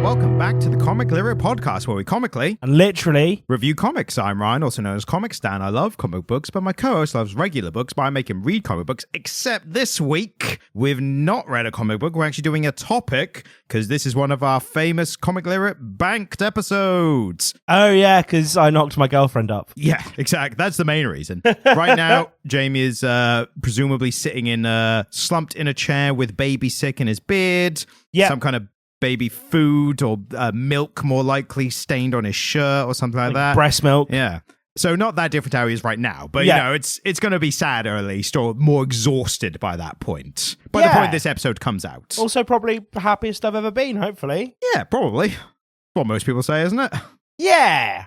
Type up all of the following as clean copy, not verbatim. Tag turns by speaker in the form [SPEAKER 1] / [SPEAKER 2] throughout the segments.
[SPEAKER 1] Welcome back to the Comic Lyric Podcast, where we comically
[SPEAKER 2] and literally
[SPEAKER 1] review comics. I'm Ryan, also known as Comic Stan. I love comic books, but my co-host loves regular books, but I make him read comic books. Except this week, we've not read a comic book. We're actually doing a topic, because this is one of our famous Comic Lyric banked episodes.
[SPEAKER 2] Oh, yeah, because I knocked my girlfriend up.
[SPEAKER 1] Yeah, exactly. That's the main reason. Right now, Jamie is presumably sitting slumped in a chair with baby sick in his beard.
[SPEAKER 2] Yeah.
[SPEAKER 1] Some kind of baby food or milk, more likely, stained on his shirt or something like that.
[SPEAKER 2] Breast milk.
[SPEAKER 1] Yeah. So not that different how he is right now, but
[SPEAKER 2] Yeah.
[SPEAKER 1] you know, it's going to be sadder at least, or more exhausted by that point. By the point this episode comes out.
[SPEAKER 2] Also, probably the happiest I've ever been, hopefully.
[SPEAKER 1] Yeah, probably. What most people say, isn't it?
[SPEAKER 2] Yeah.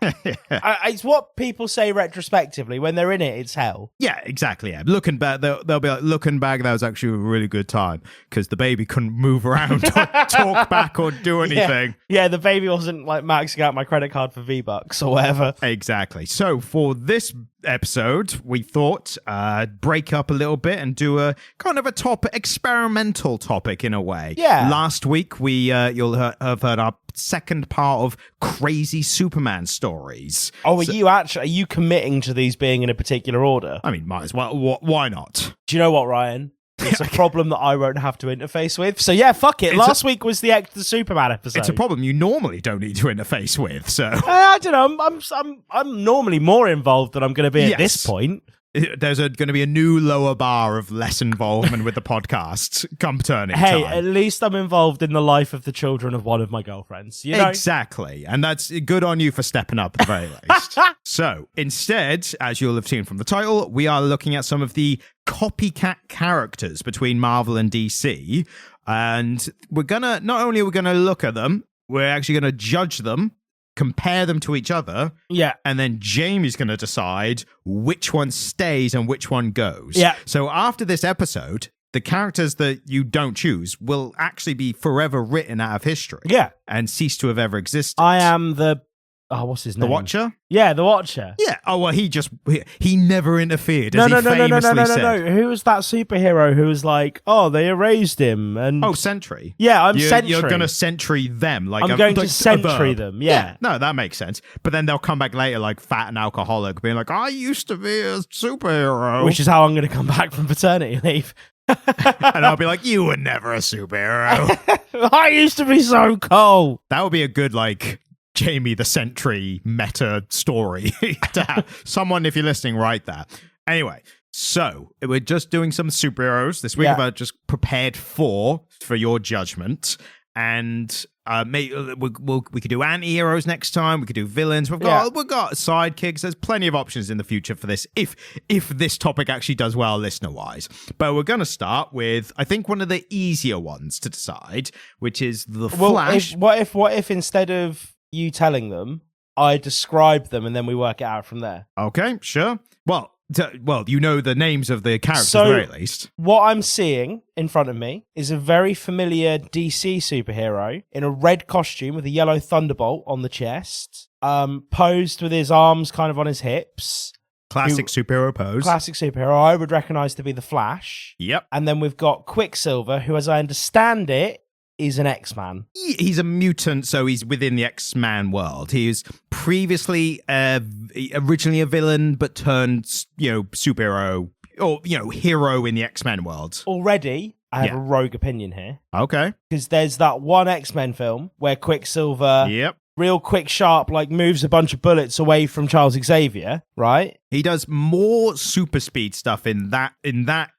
[SPEAKER 2] It's what people say retrospectively. When they're in it, it's hell.
[SPEAKER 1] Yeah, exactly. Yeah. Looking back, they'll be like, looking back, that was actually a really good time because the baby couldn't move around, or talk back, or do anything.
[SPEAKER 2] Yeah, the baby wasn't like maxing out my credit card for V-Bucks or whatever.
[SPEAKER 1] Exactly. So for this episode, we thought break up a little bit and do a kind of a experimental topic in a way.
[SPEAKER 2] Yeah.
[SPEAKER 1] Last week, you'll have heard our second part of crazy Superman stories.
[SPEAKER 2] Oh, are you committing to these being in a particular order?
[SPEAKER 1] I mean, might as well. Why not?
[SPEAKER 2] Do you know what, Ryan? It's a problem that I won't have to interface with. So yeah, fuck it. Last week was the Superman episode.
[SPEAKER 1] It's a problem you normally don't need to interface with. So
[SPEAKER 2] I don't know. I'm normally more involved than I'm going to be at this point.
[SPEAKER 1] There's going to be a new lower bar of less involvement with the podcast come turning time.
[SPEAKER 2] At least I'm involved in the life of the children of one of my girlfriends. You know?
[SPEAKER 1] Exactly. And that's good on you for stepping up at the very least. So instead, as you'll have seen from the title, we are looking at some of the copycat characters between Marvel and DC. And not only are we going to look at them, we're actually going to judge them, compare them to each other, and then Jamie's going to decide which one stays and which one goes.
[SPEAKER 2] Yeah.
[SPEAKER 1] So after this episode, the characters that you don't choose will actually be forever written out of history.
[SPEAKER 2] Yeah.
[SPEAKER 1] And cease to have ever existed.
[SPEAKER 2] I am what's his name?
[SPEAKER 1] The Watcher?
[SPEAKER 2] Yeah, the Watcher.
[SPEAKER 1] Yeah. Oh, well, he never interfered,
[SPEAKER 2] No.
[SPEAKER 1] said.
[SPEAKER 2] Who was that superhero who was like, oh, they erased him? And
[SPEAKER 1] Sentry.
[SPEAKER 2] Yeah, I'm Sentry.
[SPEAKER 1] You're going to Sentry them.
[SPEAKER 2] I'm going to Sentry them, yeah.
[SPEAKER 1] No, that makes sense. But then they'll come back later like fat and alcoholic, being like, I used to be a superhero.
[SPEAKER 2] Which is how I'm going to come back from paternity leave.
[SPEAKER 1] And I'll be like, you were never a superhero.
[SPEAKER 2] I used to be so cool.
[SPEAKER 1] That would be a good, like, Jamie the Sentry meta story to have. Someone, if you're listening, write that. Anyway, so we're just doing some superheroes this week. I've just prepared for your judgment. And we could do anti-heroes next time. We could do villains. We've got sidekicks. There's plenty of options in the future for this if this topic actually does well listener-wise. But we're going to start with, I think, one of the easier ones to decide, which is the Flash.
[SPEAKER 2] What if instead of you telling them, I describe them and then we work it out from there?
[SPEAKER 1] Okay, sure. Well, you know the names of the characters at the very least.
[SPEAKER 2] What I'm seeing in front of me is a very familiar DC superhero in a red costume with a yellow thunderbolt on the chest, posed with his arms kind of on his hips.
[SPEAKER 1] Classic superhero pose.
[SPEAKER 2] Classic superhero I would recognise to be the Flash.
[SPEAKER 1] Yep.
[SPEAKER 2] And then we've got Quicksilver, who, as I understand it, is an X-Man.
[SPEAKER 1] He's a mutant, so he's within the X-Man world. He was previously originally a villain, but turned, superhero or, hero in the X-Men world.
[SPEAKER 2] Already, I have a rogue opinion here.
[SPEAKER 1] Okay.
[SPEAKER 2] Because there's that one X-Men film where Quicksilver, real quick, sharp, like moves a bunch of bullets away from Charles Xavier, right?
[SPEAKER 1] He does more super speed stuff in that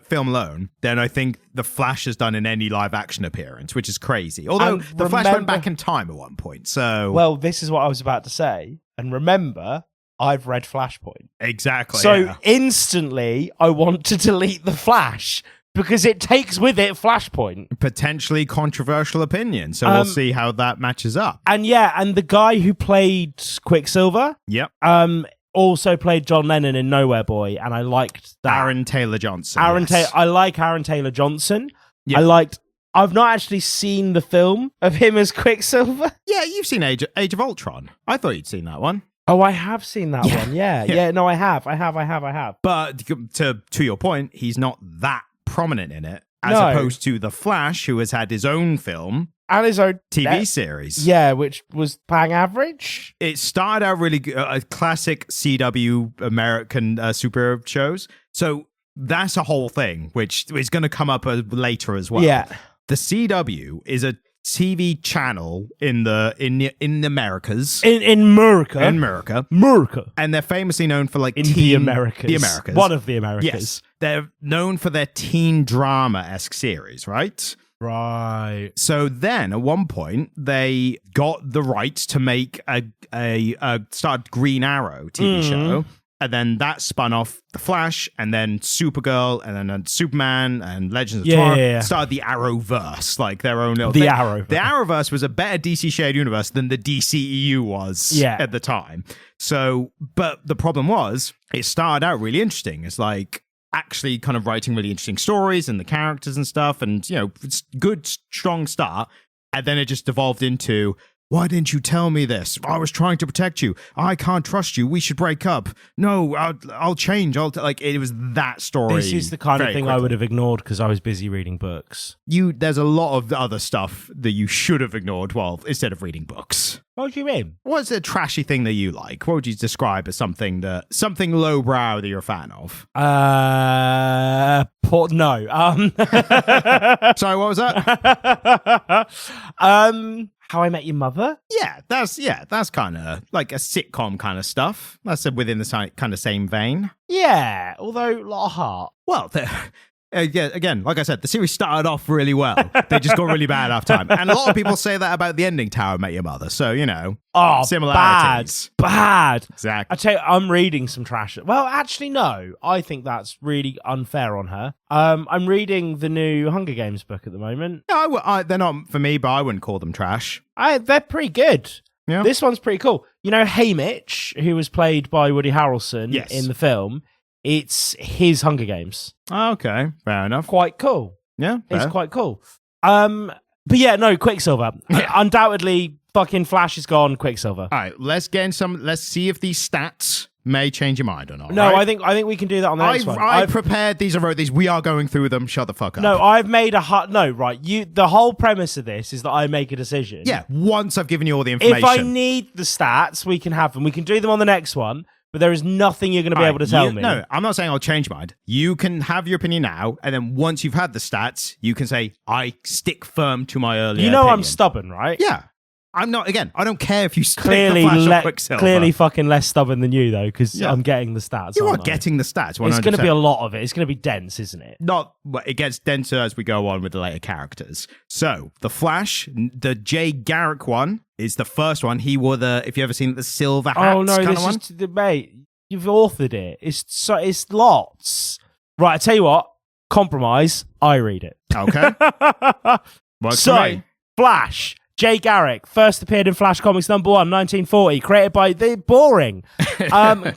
[SPEAKER 1] film alone than I think the Flash has done in any live action appearance, which is crazy. Although the Flash went back in time at one point, so...
[SPEAKER 2] Well, this is what I was about to say. And remember, I've read Flashpoint.
[SPEAKER 1] Exactly.
[SPEAKER 2] So instantly, I want to delete the Flash because it takes with it Flashpoint.
[SPEAKER 1] Potentially controversial opinion, so we'll see how that matches up.
[SPEAKER 2] And and the guy who played Quicksilver...
[SPEAKER 1] Yep.
[SPEAKER 2] Also played John Lennon in Nowhere Boy, and I liked that.
[SPEAKER 1] Aaron Taylor Johnson.
[SPEAKER 2] I like Aaron Taylor Johnson.
[SPEAKER 1] Yep.
[SPEAKER 2] I've not actually seen the film of him as Quicksilver.
[SPEAKER 1] Yeah, you've seen Age of Ultron. I thought you'd seen that one.
[SPEAKER 2] Oh, I have seen that one. Yeah. No, I have.
[SPEAKER 1] But to your point, he's not that prominent in it, as
[SPEAKER 2] No.
[SPEAKER 1] opposed to the Flash, who has had his own film
[SPEAKER 2] And his own
[SPEAKER 1] TV series.
[SPEAKER 2] Yeah, which was bang average.
[SPEAKER 1] It started out really good, a classic CW American superhero shows. So that's a whole thing, which is going to come up later as well.
[SPEAKER 2] Yeah.
[SPEAKER 1] The CW is a TV channel in the Americas.
[SPEAKER 2] In America.
[SPEAKER 1] In America.
[SPEAKER 2] America.
[SPEAKER 1] And they're famously known for like
[SPEAKER 2] the Americas.
[SPEAKER 1] The Americas.
[SPEAKER 2] One of the Americas.
[SPEAKER 1] Yes. They're known for their teen drama-esque series, right?
[SPEAKER 2] Right.
[SPEAKER 1] So then, at one point, they got the rights to make a start Green Arrow TV show, and then that spun off the Flash, and then Supergirl, and then Superman, and Legends of Tomorrow. Started the Arrowverse, like their own little thing.
[SPEAKER 2] Arrowverse.
[SPEAKER 1] The Arrowverse was a better DC shared universe than the DCEU was at the time. So, but the problem was, it started out really interesting. It's like actually kind of writing really interesting stories and the characters and stuff, and it's good, strong start. And then it just devolved into, why didn't you tell me this? I was trying to protect you. I can't trust you. We should break up. No, I'll change. It was that story.
[SPEAKER 2] This is the kind of thing I would have ignored because I was busy reading books.
[SPEAKER 1] There's a lot of other stuff that you should have ignored instead of reading books.
[SPEAKER 2] What do you mean?
[SPEAKER 1] What's a trashy thing that you like? What would you describe as something lowbrow that you're a fan of?
[SPEAKER 2] No.
[SPEAKER 1] Sorry, what was that?
[SPEAKER 2] How I Met Your Mother?
[SPEAKER 1] Yeah, that's kind of like a sitcom kind of stuff. That's within the kind of same vein.
[SPEAKER 2] Yeah, although a lot of heart.
[SPEAKER 1] Well, again, like I said, the series started off really well. They just got really bad after time. And a lot of people say that about the ending to How I Met Your Mother. So, similarities.
[SPEAKER 2] Bad.
[SPEAKER 1] Exactly.
[SPEAKER 2] I tell you, I'm reading some trash. Well, actually, no. I think that's really unfair on her. I'm reading the new Hunger Games book at the moment.
[SPEAKER 1] No, they're not for me, but I wouldn't call them trash.
[SPEAKER 2] They're pretty good.
[SPEAKER 1] Yeah.
[SPEAKER 2] This one's pretty cool. Haymitch, who was played by Woody Harrelson in the film, it's his Hunger Games.
[SPEAKER 1] Okay, fair enough.
[SPEAKER 2] Quite cool.
[SPEAKER 1] Yeah,
[SPEAKER 2] it's quite cool. But yeah, no, Quicksilver. Undoubtedly, fucking Flash is gone. Quicksilver.
[SPEAKER 1] All right, let's see if these stats may change your mind or not.
[SPEAKER 2] No,
[SPEAKER 1] right?
[SPEAKER 2] I think we can do that on the next one.
[SPEAKER 1] I've prepared these. I wrote these. We are going through them. Shut the fuck up.
[SPEAKER 2] No, I've made the whole premise of this is that I make a decision.
[SPEAKER 1] Yeah, once I've given you all the information.
[SPEAKER 2] If I need the stats, we can have them. We can do them on the next one. But there is nothing you're going to be able to tell me.
[SPEAKER 1] No, I'm not saying I'll change my mind. You can have your opinion now, and then once you've had the stats, you can say, I stick firm to my earlier opinion.
[SPEAKER 2] I'm stubborn, right?
[SPEAKER 1] Yeah. I'm not, again, I don't care if you
[SPEAKER 2] clearly
[SPEAKER 1] Quicksilver.
[SPEAKER 2] Clearly fucking less stubborn than you, though, because I'm getting the stats.
[SPEAKER 1] You are getting the stats. 100%.
[SPEAKER 2] It's going to be a lot of it. It's going to be dense, isn't it?
[SPEAKER 1] It gets denser as we go on with the later characters. So, the Flash, the Jay Garrick one, is the first one. He wore if you ever seen the silver hats
[SPEAKER 2] kind of
[SPEAKER 1] one.
[SPEAKER 2] Mate, you've authored it. It's lots. Right, I tell you what, compromise, I read it.
[SPEAKER 1] Okay. Works for me.
[SPEAKER 2] Flash, Jay Garrick, first appeared in Flash Comics #1, 1940, created by the boring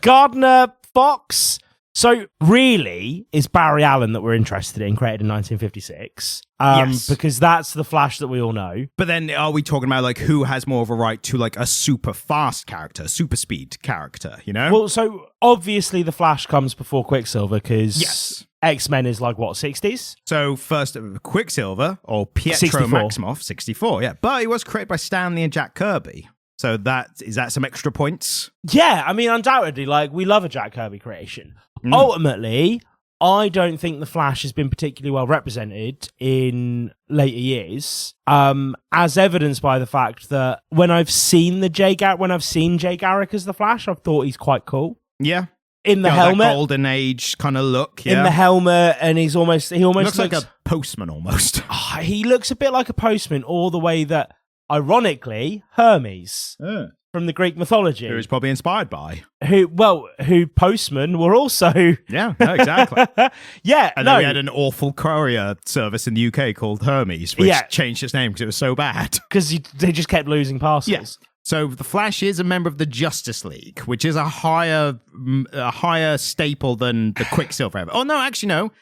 [SPEAKER 2] Gardner Fox. So really, it's Barry Allen that we're interested in, created in 1956.
[SPEAKER 1] Yes.
[SPEAKER 2] Because that's the Flash that we all know.
[SPEAKER 1] But then are we talking about like who has more of a right to like a super fast character, super speed character,
[SPEAKER 2] Well, so obviously the Flash comes before Quicksilver because X-Men is like, what, 60s?
[SPEAKER 1] So first, Quicksilver, or Pietro
[SPEAKER 2] 64.
[SPEAKER 1] Maximoff, 64, yeah. But he was created by Stan Lee and Jack Kirby. So is that some extra points?
[SPEAKER 2] Yeah, I mean, undoubtedly, like, we love a Jack Kirby creation. Ultimately, I don't think the Flash has been particularly well represented in later years, as evidenced by the fact that when I've seen Jay Garrick as the Flash, I've thought he's quite cool.
[SPEAKER 1] Yeah.
[SPEAKER 2] In the helmet,
[SPEAKER 1] that golden age kind of look. Yeah.
[SPEAKER 2] In the helmet, and he almost
[SPEAKER 1] looks like a postman almost.
[SPEAKER 2] He looks a bit like a postman, all the way that, ironically, Hermes from the Greek mythology,
[SPEAKER 1] who was probably inspired by
[SPEAKER 2] who postmen were also.
[SPEAKER 1] Yeah, no, exactly.
[SPEAKER 2] Yeah,
[SPEAKER 1] and then we had an awful courier service in the UK called Hermes, which changed its name because it was so bad
[SPEAKER 2] because they just kept losing parcels.
[SPEAKER 1] Yes. So the Flash is a member of the Justice League, which is a higher staple than the Quicksilver. Oh no, actually no.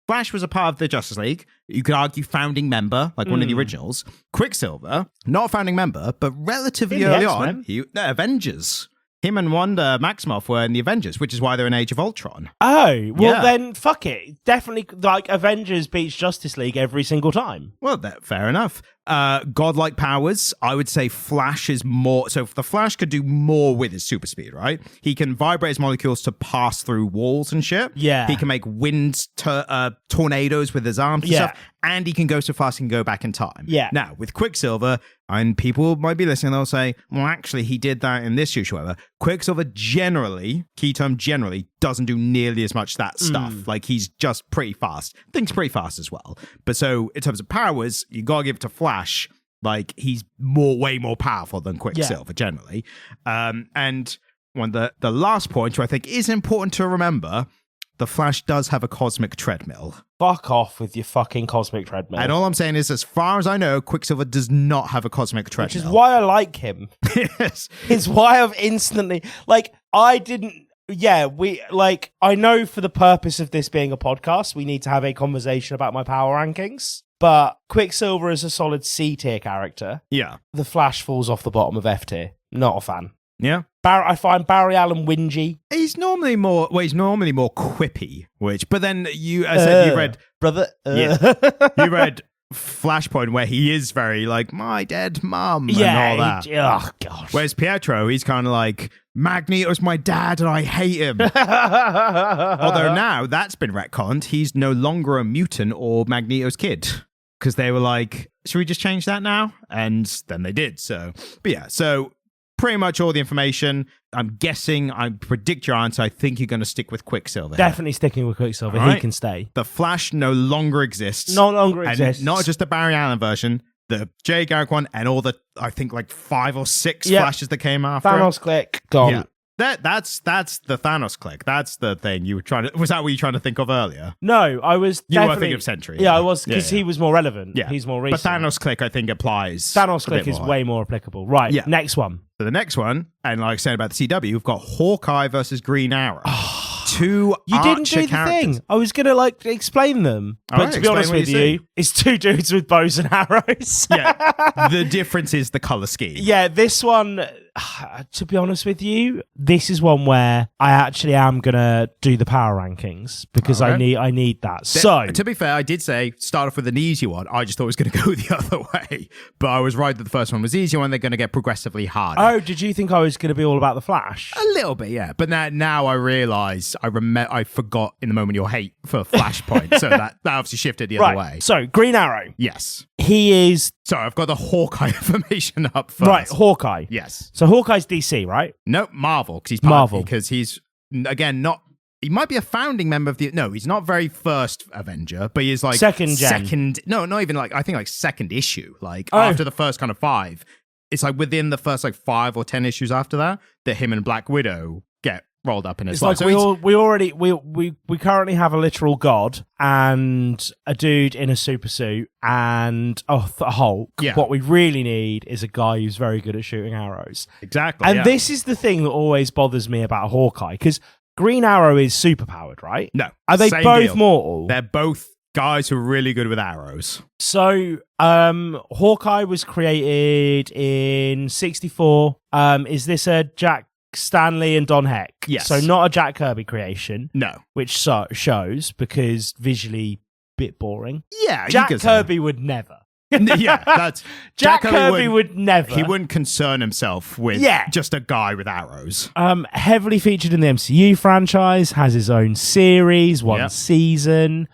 [SPEAKER 1] Flash was a part of the Justice League. You could argue founding member, like one of the originals. Quicksilver, not a founding member, but relatively early on, Avengers. him and Wanda Maximoff were in the Avengers, which is why they're in Age of Ultron.
[SPEAKER 2] Oh, well then, fuck it. Definitely, like, Avengers beats Justice League every single time.
[SPEAKER 1] Well, fair enough. Godlike powers, I would say Flash is more... So the Flash could do more with his super speed, right? He can vibrate his molecules to pass through walls and shit.
[SPEAKER 2] Yeah.
[SPEAKER 1] He can make wind tornadoes with his arms and stuff. And he can go so fast he can go back in time.
[SPEAKER 2] Yeah.
[SPEAKER 1] Now, with Quicksilver, and people might be listening, they'll say, well, actually, he did that in this issue, however. Quicksilver generally, key term generally, doesn't do nearly as much that stuff. Like, he's just pretty fast. Thinks pretty fast as well. But so, in terms of powers, you gotta give it to Flash. Like, he's way more powerful than Quicksilver, generally. And one of the last point, which I think is important to remember, the Flash does have a cosmic treadmill.
[SPEAKER 2] Fuck off with your fucking cosmic treadmill.
[SPEAKER 1] And all I'm saying is, as far as I know, Quicksilver does not have a cosmic treadmill.
[SPEAKER 2] Which is why I like him.
[SPEAKER 1] Yes.
[SPEAKER 2] It's why I've instantly... Like, I didn't... Yeah, I know for the purpose of this being a podcast, we need to have a conversation about my power rankings. But Quicksilver is a solid C tier character.
[SPEAKER 1] Yeah.
[SPEAKER 2] The Flash falls off the bottom of F tier. Not a fan.
[SPEAKER 1] Yeah.
[SPEAKER 2] I find Barry Allen whingy.
[SPEAKER 1] He's normally more quippy, but then you read...
[SPEAKER 2] Brother.
[SPEAKER 1] Yeah. You read Flashpoint where he is very like, my dead mum and all that.
[SPEAKER 2] Oh, God.
[SPEAKER 1] Whereas Pietro, he's kind of like, Magneto's my dad and I hate him. Although now that's been retconned. He's no longer a mutant or Magneto's kid. Because they were like, should we just change that now? And then they did. So pretty much all the information. I'm guessing, I predict your answer. I think you're going to stick with Quicksilver.
[SPEAKER 2] Definitely sticking with Quicksilver. Right. He can stay.
[SPEAKER 1] The Flash no longer exists.
[SPEAKER 2] And
[SPEAKER 1] not just the Barry Allen version, the Jay Garrick one, and all the, I think, like 5 or 6 Flashes that came after.
[SPEAKER 2] Thanos click, gone.
[SPEAKER 1] Yeah. That's the Thanos click. That's the thing you were trying to... Was that what you were trying to think of earlier?
[SPEAKER 2] No, I was
[SPEAKER 1] You were thinking of Sentry.
[SPEAKER 2] Yeah, I was, because he was more relevant.
[SPEAKER 1] Yeah.
[SPEAKER 2] He's more recent.
[SPEAKER 1] But Thanos click, I think, applies.
[SPEAKER 2] Thanos click is way more applicable. Right, next one.
[SPEAKER 1] So the next one, and like I said about the CW, we've got Hawkeye versus Green Arrow. Two
[SPEAKER 2] You didn't do the
[SPEAKER 1] characters.
[SPEAKER 2] thing. I was going to explain them. But to be honest with you, it's 2 dudes with bows and arrows.
[SPEAKER 1] Yeah. The difference is the color scheme.
[SPEAKER 2] Yeah, this one, to be honest with you, this is one where I actually am going to do the power rankings because I need that. So,
[SPEAKER 1] to be fair, I did say start off with an easy one. I just thought it was going to go the other way. But I was right that the first one was easy, and they're going to get progressively harder.
[SPEAKER 2] Oh, did you think I was going to be all about the Flash?
[SPEAKER 1] A little bit, yeah. But now I realise, I forgot in the moment your hate for Flashpoint. So that obviously shifted the other way.
[SPEAKER 2] So, Green Arrow.
[SPEAKER 1] Yes.
[SPEAKER 2] He is...
[SPEAKER 1] Sorry, I've got the Hawkeye information up first.
[SPEAKER 2] Right, Hawkeye.
[SPEAKER 1] Yes.
[SPEAKER 2] So Hawkeye's DC, right?
[SPEAKER 1] No, Marvel, because he's
[SPEAKER 2] Marvel.
[SPEAKER 1] Because he's, again, not... He might be a founding member of the... No, he's not very first Avenger, but he's like...
[SPEAKER 2] Second...
[SPEAKER 1] No, not even like... I think like second issue. Like after the first kind of 5. It's like within the first like 5 or 10 issues after that him and Black Widow get rolled up in his life.
[SPEAKER 2] Like we currently have a literal god and a dude in a super suit and a Hulk.
[SPEAKER 1] Yeah.
[SPEAKER 2] What we really need is a guy who's very good at shooting arrows.
[SPEAKER 1] Exactly.
[SPEAKER 2] And this is the thing that always bothers me about Hawkeye, because Green Arrow is superpowered, right?
[SPEAKER 1] No.
[SPEAKER 2] Are they both mortal?
[SPEAKER 1] They're both guys who are really good with arrows.
[SPEAKER 2] So, Hawkeye was created in 64. Is this a Jack Stanley and Don Heck?
[SPEAKER 1] Yes.
[SPEAKER 2] So not a Jack Kirby creation.
[SPEAKER 1] No.
[SPEAKER 2] Which shows, because visually bit boring.
[SPEAKER 1] Yeah.
[SPEAKER 2] Jack Kirby would never.
[SPEAKER 1] Yeah, that's...
[SPEAKER 2] Jack Kirby would never.
[SPEAKER 1] He wouldn't concern himself with just a guy with arrows.
[SPEAKER 2] Heavily featured in the MCU franchise, has his own series, one season.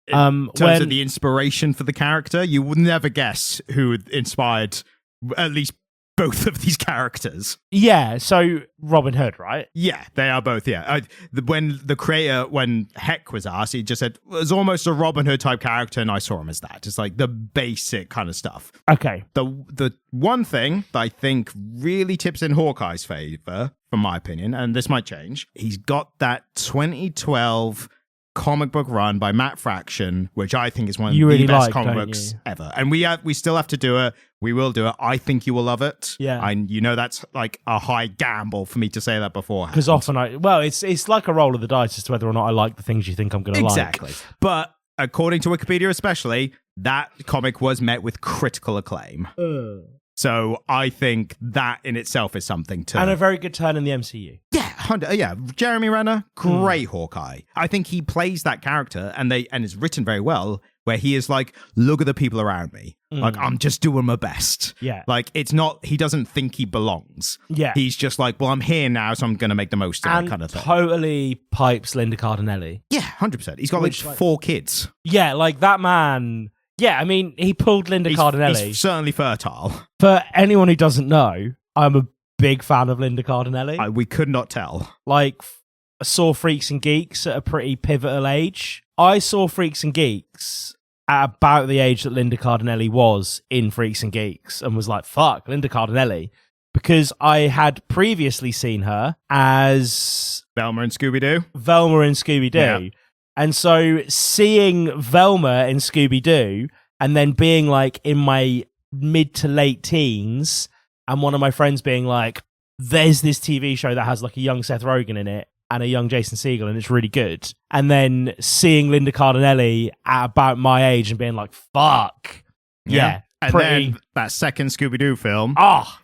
[SPEAKER 1] In terms of the inspiration for the character, you would never guess who inspired at least both of these characters.
[SPEAKER 2] Yeah, so Robin Hood, right?
[SPEAKER 1] Yeah, they are both, yeah. When Heck was asked, he just said, it was almost a Robin Hood type character, and I saw him as that. Just like the basic kind of stuff.
[SPEAKER 2] Okay.
[SPEAKER 1] The one thing that I think really tips in Hawkeye's favor, from my opinion, and this might change, he's got that 2012 comic book run by Matt Fraction, which I think is one of the best comic books ever. And we still have to do it. We will do it. I think you will love it.
[SPEAKER 2] Yeah.
[SPEAKER 1] And that's like a high gamble for me to say that beforehand.
[SPEAKER 2] Because often it's like a roll of the dice as to whether or not I like the things you think I'm going to like.
[SPEAKER 1] Exactly. But according to Wikipedia especially, that comic was met with critical acclaim. So I think that in itself is something to...
[SPEAKER 2] And a very good turn in the MCU.
[SPEAKER 1] Yeah, Jeremy Renner, great Hawkeye. I think he plays that character and it's written very well, where he is like, look at the people around me. Like, I'm just doing my best.
[SPEAKER 2] Yeah.
[SPEAKER 1] Like, it's not, he doesn't think he belongs.
[SPEAKER 2] Yeah.
[SPEAKER 1] He's just like, well, I'm here now, so I'm going to make the most of it, kind of thing.
[SPEAKER 2] Totally pipes Linda Cardinelli.
[SPEAKER 1] Yeah, 100%. He's got like 4 kids.
[SPEAKER 2] Yeah, like that man. Yeah, I mean, he pulled Linda Cardinelli.
[SPEAKER 1] He's certainly fertile.
[SPEAKER 2] For anyone who doesn't know, I'm a big fan of Linda Cardinelli.
[SPEAKER 1] We could not tell.
[SPEAKER 2] Like, I saw Freaks and Geeks at a pretty pivotal age. I saw Freaks and Geeks at about the age that Linda Cardinelli was in Freaks and Geeks and was like, fuck, Linda Cardinelli. Because I had previously seen her as...
[SPEAKER 1] Velma and Scooby-Doo.
[SPEAKER 2] Yeah. And so seeing Velma in Scooby-Doo and then being like in my mid to late teens and one of my friends being like, there's this TV show that has like a young Seth Rogen in it and a young Jason Segel and it's really good. And then seeing Linda Cardinelli at about my age and being like, fuck. Yeah.
[SPEAKER 1] And then that second Scooby-Doo film.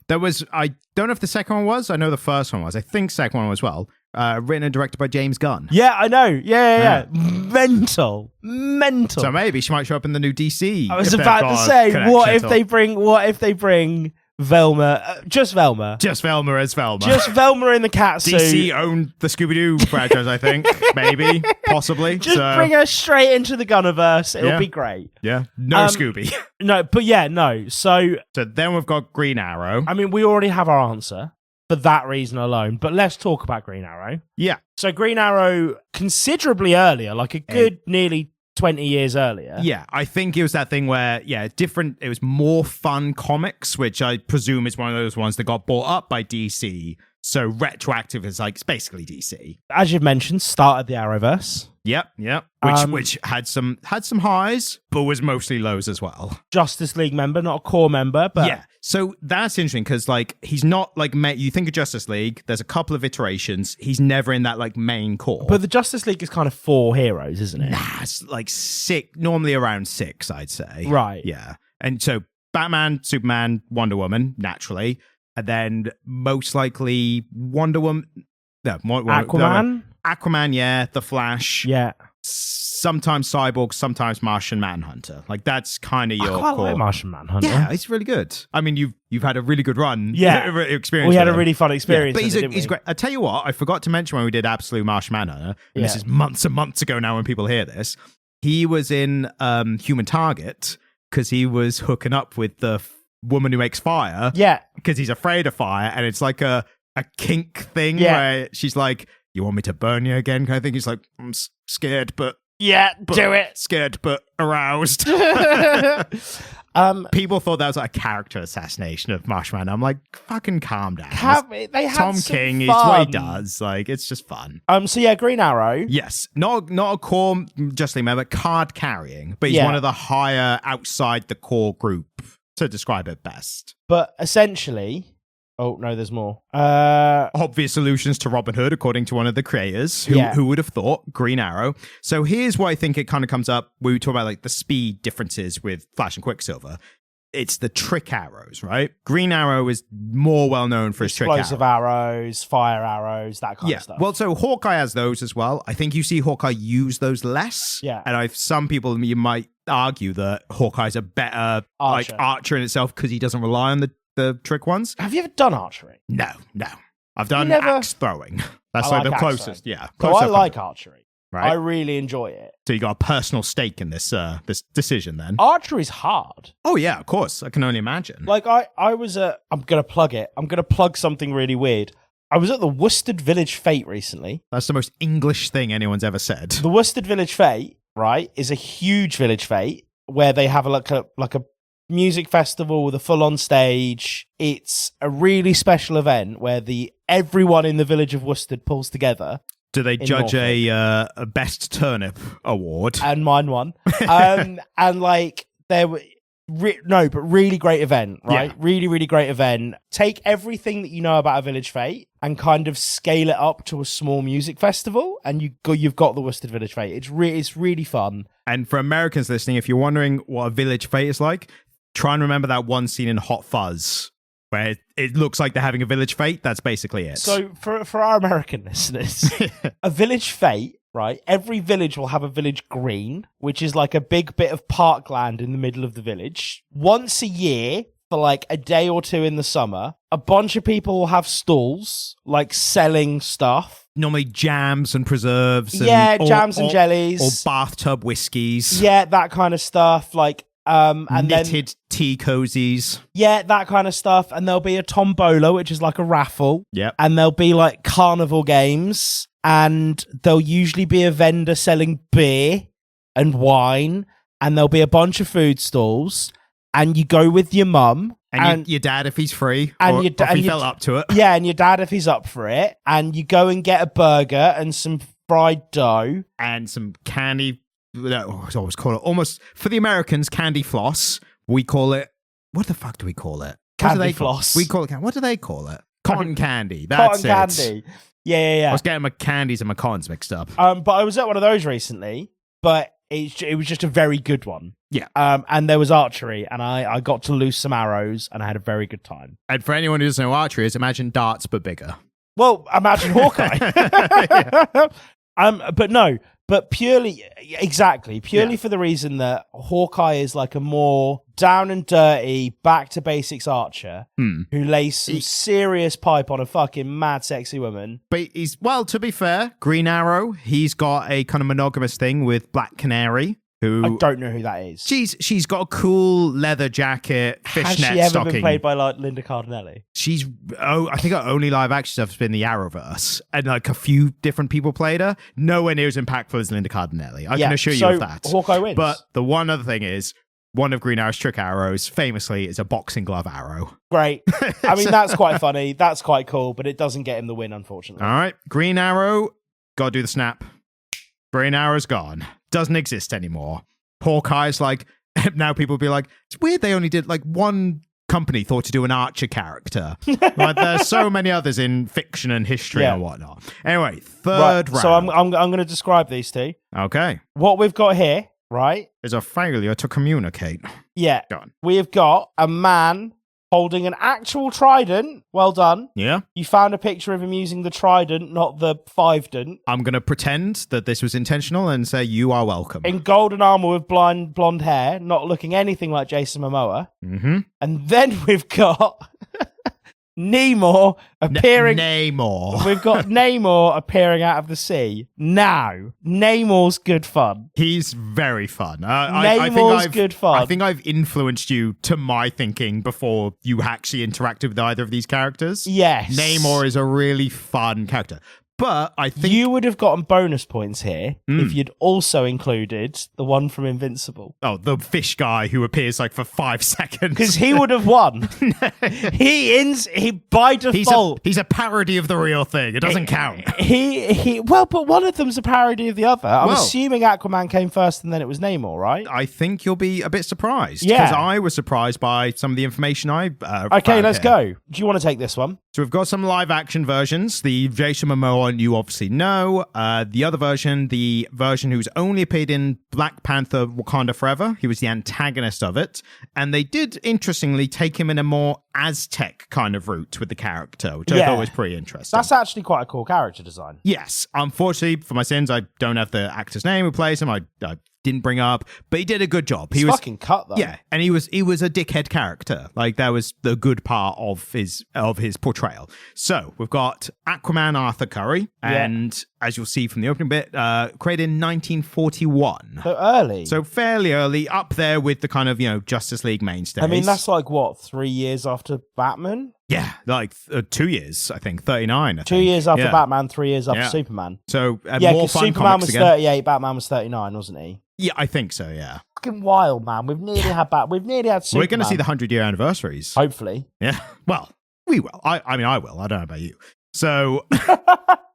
[SPEAKER 1] There was, I don't know if the second one was. I know the first one was. I think second one as well. Written and directed by James Gunn.
[SPEAKER 2] Yeah, I know. Yeah. Mental.
[SPEAKER 1] So maybe she might show up in the new DC.
[SPEAKER 2] I was about to say, what if they bring Velma, just Velma
[SPEAKER 1] as Velma.
[SPEAKER 2] Just Velma in the cat suit.
[SPEAKER 1] DC owned the Scooby-Doo franchise, I think. Maybe, possibly.
[SPEAKER 2] Just bring her straight into the Gunniverse. It'll be great.
[SPEAKER 1] Yeah. No Scooby.
[SPEAKER 2] No. So
[SPEAKER 1] then we've got Green Arrow.
[SPEAKER 2] I mean, we already have our answer for that reason alone, but let's talk about Green Arrow.
[SPEAKER 1] Yeah.
[SPEAKER 2] So Green Arrow, considerably earlier, like a good nearly 20 years earlier.
[SPEAKER 1] Yeah, I think it was that thing where, it was more fun comics, which I presume is one of those ones that got bought up by DC. So retroactive is like, it's basically DC.
[SPEAKER 2] As you've mentioned, started the Arrowverse.
[SPEAKER 1] Yep. Which had some highs, but was mostly lows as well.
[SPEAKER 2] Justice League member, not a core member, but...
[SPEAKER 1] Yeah, so that's interesting because, like, he's not, like, you think of Justice League, there's a couple of iterations, he's never in that, like, main core.
[SPEAKER 2] But the Justice League is kind of 4 heroes, isn't it?
[SPEAKER 1] Nah, it's like 6, normally around 6, I'd say.
[SPEAKER 2] Right.
[SPEAKER 1] Yeah. And so Batman, Superman, Wonder Woman, naturally, and then most likely Wonder Woman... No,
[SPEAKER 2] Aquaman?
[SPEAKER 1] Aquaman, yeah. The Flash.
[SPEAKER 2] Yeah.
[SPEAKER 1] Sometimes Cyborg, sometimes Martian Manhunter. Like, that's kind of your
[SPEAKER 2] I quite
[SPEAKER 1] core.
[SPEAKER 2] like Martian Manhunter.
[SPEAKER 1] Yeah, it's really good. I mean, you've had a really good run.
[SPEAKER 2] Yeah.
[SPEAKER 1] Experience.
[SPEAKER 2] We had a really fun experience.
[SPEAKER 1] Yeah, but he's great. I tell you what, I forgot to mention when we did Absolute Martian Manhunter, and this is months and months ago now when people hear this, he was in Human Target because he was hooking up with the woman who makes fire.
[SPEAKER 2] Yeah.
[SPEAKER 1] Because he's afraid of fire, and it's like a kink thing where she's like, you want me to burn you again? Kind of thing. He's like, I'm scared, but
[SPEAKER 2] do it.
[SPEAKER 1] Scared, but aroused. People thought that was like a character assassination of Marshman. I'm like, fucking calm down.
[SPEAKER 2] They had
[SPEAKER 1] Tom
[SPEAKER 2] some
[SPEAKER 1] King.
[SPEAKER 2] fun.
[SPEAKER 1] It's what he does. Like, it's just fun.
[SPEAKER 2] So yeah, Green Arrow.
[SPEAKER 1] Yes, not a core Just League member, card carrying, but he's one of the higher outside the core group to describe it best.
[SPEAKER 2] But essentially. Oh, no, there's more.
[SPEAKER 1] Obvious solutions to Robin Hood, according to one of the creators. Who would have thought? Green Arrow. So here's why I think it kind of comes up. We talk about like the speed differences with Flash and Quicksilver. It's the trick arrows, right? Green Arrow is more well known for his trick arrows.
[SPEAKER 2] Explosive arrows, fire arrows, that kind of stuff.
[SPEAKER 1] Well, so Hawkeye has those as well. I think you see Hawkeye use those less.
[SPEAKER 2] Yeah.
[SPEAKER 1] And some people, you might argue that Hawkeye's a better archer in itself because he doesn't rely on the trick ones.
[SPEAKER 2] Have you ever done archery?
[SPEAKER 1] No. I've done axe throwing. That's like the closest.
[SPEAKER 2] Throwing.
[SPEAKER 1] Yeah.
[SPEAKER 2] So I like archery.
[SPEAKER 1] Right.
[SPEAKER 2] I really enjoy it.
[SPEAKER 1] So you got a personal stake in this this decision then?
[SPEAKER 2] Archery's hard.
[SPEAKER 1] Oh yeah, of course. I can only imagine.
[SPEAKER 2] Like I was I'm going to plug it. I'm going to plug something really weird. I was at the Worcester Village Fete recently.
[SPEAKER 1] That's the most English thing anyone's ever said.
[SPEAKER 2] The Worcester Village Fete, right, is a huge village fete where they have like a music festival with a full-on stage. It's a really special event where everyone in the village of Worcester pulls together.
[SPEAKER 1] Do they judge a best turnip award?
[SPEAKER 2] And mine won. And like there were but really great event, right? Yeah. Really, really great event. Take everything that you know about a village fete and kind of scale it up to a small music festival, and you've got the Worcester Village Fete. It's really fun.
[SPEAKER 1] And for Americans listening, if you're wondering what a village fete is like, Try and remember that one scene in Hot Fuzz where it looks like they're having a village fete. That's basically it.
[SPEAKER 2] So for our American listeners, a village fete, right? Every village will have a village green, which is like a big bit of parkland in the middle of the village. Once a year, for like a day or two in the summer, a bunch of people will have stalls, like selling stuff.
[SPEAKER 1] Normally jams and preserves.
[SPEAKER 2] Jams and jellies.
[SPEAKER 1] Or bathtub whiskies.
[SPEAKER 2] Yeah, that kind of stuff. Like, and
[SPEAKER 1] knitted tea cozies.
[SPEAKER 2] Yeah, that kind of stuff. And there'll be a tombola, which is like a raffle.
[SPEAKER 1] Yep.
[SPEAKER 2] And there'll be like carnival games. And there'll usually be a vendor selling beer and wine. And there'll be a bunch of food stalls. And you go with your mum.
[SPEAKER 1] And your dad if he's free.
[SPEAKER 2] And
[SPEAKER 1] or
[SPEAKER 2] your
[SPEAKER 1] if he fell up to it.
[SPEAKER 2] Yeah, and your dad if he's up for it. And you go and get a burger and some fried dough.
[SPEAKER 1] And some candy. I always call it, almost, for the Americans, candy floss. We call it, what the fuck do we call it?
[SPEAKER 2] Candy floss.
[SPEAKER 1] We call it, what do they call it? Cotton candy. That's
[SPEAKER 2] Cotton candy. Yeah.
[SPEAKER 1] I was getting my candies and my cottons mixed up.
[SPEAKER 2] But I was at one of those recently, but it was just a very good one.
[SPEAKER 1] Yeah.
[SPEAKER 2] And there was archery, and I got to loose some arrows, and I had a very good time.
[SPEAKER 1] And for anyone who doesn't know what archery is, imagine darts, but bigger.
[SPEAKER 2] Well, imagine Hawkeye. But purely for the reason that Hawkeye is like a more down and dirty, back to basics archer who lays some serious pipe on a fucking mad sexy woman.
[SPEAKER 1] But to be fair, Green Arrow, he's got a kind of monogamous thing with Black Canary. Who
[SPEAKER 2] I don't know who that is.
[SPEAKER 1] She's got a cool leather jacket, fishnet stocking.
[SPEAKER 2] Has she ever been played by like Linda Cardinelli?
[SPEAKER 1] I think her only live action stuff has been the Arrowverse, and like a few different people played her. Nowhere near as impactful as Linda Cardinelli. I can assure you of that.
[SPEAKER 2] Hawkeye wins.
[SPEAKER 1] But the one other thing is, one of Green Arrow's trick arrows, famously, is a boxing glove arrow.
[SPEAKER 2] Great. I mean, that's quite funny. That's quite cool, but it doesn't get him the win, unfortunately.
[SPEAKER 1] All right, Green Arrow, gotta do the snap. Green Arrow's gone. Doesn't exist anymore. Hawkeye's like, now people will be like, it's weird they only did like one company thought to do an Archer character. Like there's so many others in fiction and history and whatnot. Anyway, third round.
[SPEAKER 2] So I'm going to describe these two.
[SPEAKER 1] Okay.
[SPEAKER 2] What we've got here, right,
[SPEAKER 1] is a failure to communicate.
[SPEAKER 2] Yeah.
[SPEAKER 1] Go on.
[SPEAKER 2] We have got a man holding an actual trident. Well done.
[SPEAKER 1] Yeah.
[SPEAKER 2] You found a picture of him using the trident, not the five-dent.
[SPEAKER 1] I'm going to pretend that this was intentional and say you are welcome.
[SPEAKER 2] In golden armor with blonde hair, not looking anything like Jason Momoa.
[SPEAKER 1] Mm-hmm.
[SPEAKER 2] And then we've got Namor appearing.
[SPEAKER 1] Namor.
[SPEAKER 2] We've got Namor appearing out of the sea. Now, Namor's good fun.
[SPEAKER 1] He's very fun.
[SPEAKER 2] Namor's good fun.
[SPEAKER 1] I think I've influenced you to my thinking before you actually interacted with either of these characters.
[SPEAKER 2] Yes.
[SPEAKER 1] Namor is a really fun character. But I think
[SPEAKER 2] you would have gotten bonus points here if you'd also included the one from Invincible.
[SPEAKER 1] Oh, the fish guy who appears like for 5 seconds.
[SPEAKER 2] Because he would have won. He by default.
[SPEAKER 1] He's a parody of the real thing. It doesn't count.
[SPEAKER 2] But one of them's a parody of the other. I'm assuming Aquaman came first and then it was Namor, right?
[SPEAKER 1] I think you'll be a bit surprised.
[SPEAKER 2] Yeah.
[SPEAKER 1] Because I was surprised by some of the information I
[SPEAKER 2] Okay, let's go. Do you want to take this one?
[SPEAKER 1] So we've got some live action versions. The Jason Momoa you obviously know. The other version, the version who's only appeared in Black Panther Wakanda Forever. He was the antagonist of it. And they did, interestingly, take him in a more Aztec kind of route with the character, which I thought was pretty interesting.
[SPEAKER 2] That's actually quite a cool character design.
[SPEAKER 1] Yes. Unfortunately, for my sins, I don't have the actor's name who plays him. I didn't bring up, but he did a good job. He was
[SPEAKER 2] fucking cut though.
[SPEAKER 1] Yeah, and he was a dickhead character. Like that was the good part of his portrayal. So we've got Aquaman Arthur Curry, and as you'll see from the opening bit, created in 1941.
[SPEAKER 2] So early.
[SPEAKER 1] So fairly early, up there with the kind of Justice League mainstays.
[SPEAKER 2] I mean, that's like what, 3 years after Batman?
[SPEAKER 1] Yeah, like 2 years, I think, 39.
[SPEAKER 2] 2 years after Batman, 3 years after Superman.
[SPEAKER 1] So
[SPEAKER 2] more fun. Superman was 38, Batman was 39, wasn't he?
[SPEAKER 1] Yeah, I think so. Yeah.
[SPEAKER 2] Fucking wild, man. We've nearly had Superman.
[SPEAKER 1] We're going to see the 100-year anniversaries.
[SPEAKER 2] Hopefully.
[SPEAKER 1] Yeah. Well, we will. I mean, I will. I don't know about you. So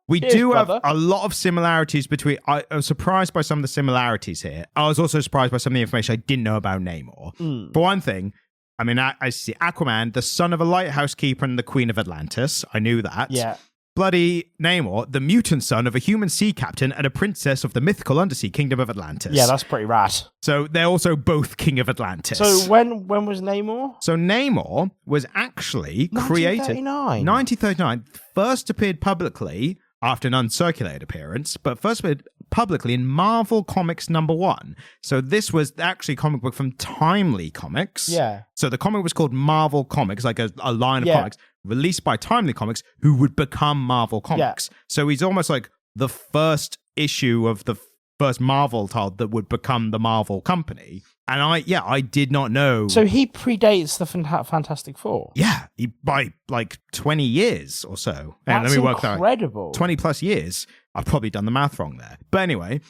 [SPEAKER 1] we do have a lot of similarities between. I was surprised by some of the similarities here. I was also surprised by some of the information I didn't know about Namor. For one thing, I mean, I see Aquaman, the son of a lighthouse keeper and the Queen of Atlantis. I knew that.
[SPEAKER 2] Yeah.
[SPEAKER 1] bloody Namor, the mutant son of a human sea captain and a princess of the mythical undersea kingdom of Atlantis.
[SPEAKER 2] Yeah, that's pretty rad.
[SPEAKER 1] So they're also both king of Atlantis.
[SPEAKER 2] So when was Namor?
[SPEAKER 1] So Namor was actually created 1939. First appeared publicly after an uncirculated appearance, but first appeared publicly in Marvel Comics #1. So this was actually a comic book from Timely Comics.
[SPEAKER 2] Yeah.
[SPEAKER 1] So the comic was called Marvel Comics, like a line of comics released by Timely Comics, who would become Marvel Comics. So he's almost like the first issue of the first Marvel title that would become the Marvel company. And I did not know.
[SPEAKER 2] So he predates the Fantastic Four.
[SPEAKER 1] Yeah, by like 20 years or so. And
[SPEAKER 2] That's
[SPEAKER 1] let me work that out.
[SPEAKER 2] incredible.
[SPEAKER 1] 20 plus years. I've probably done the math wrong there. But anyway,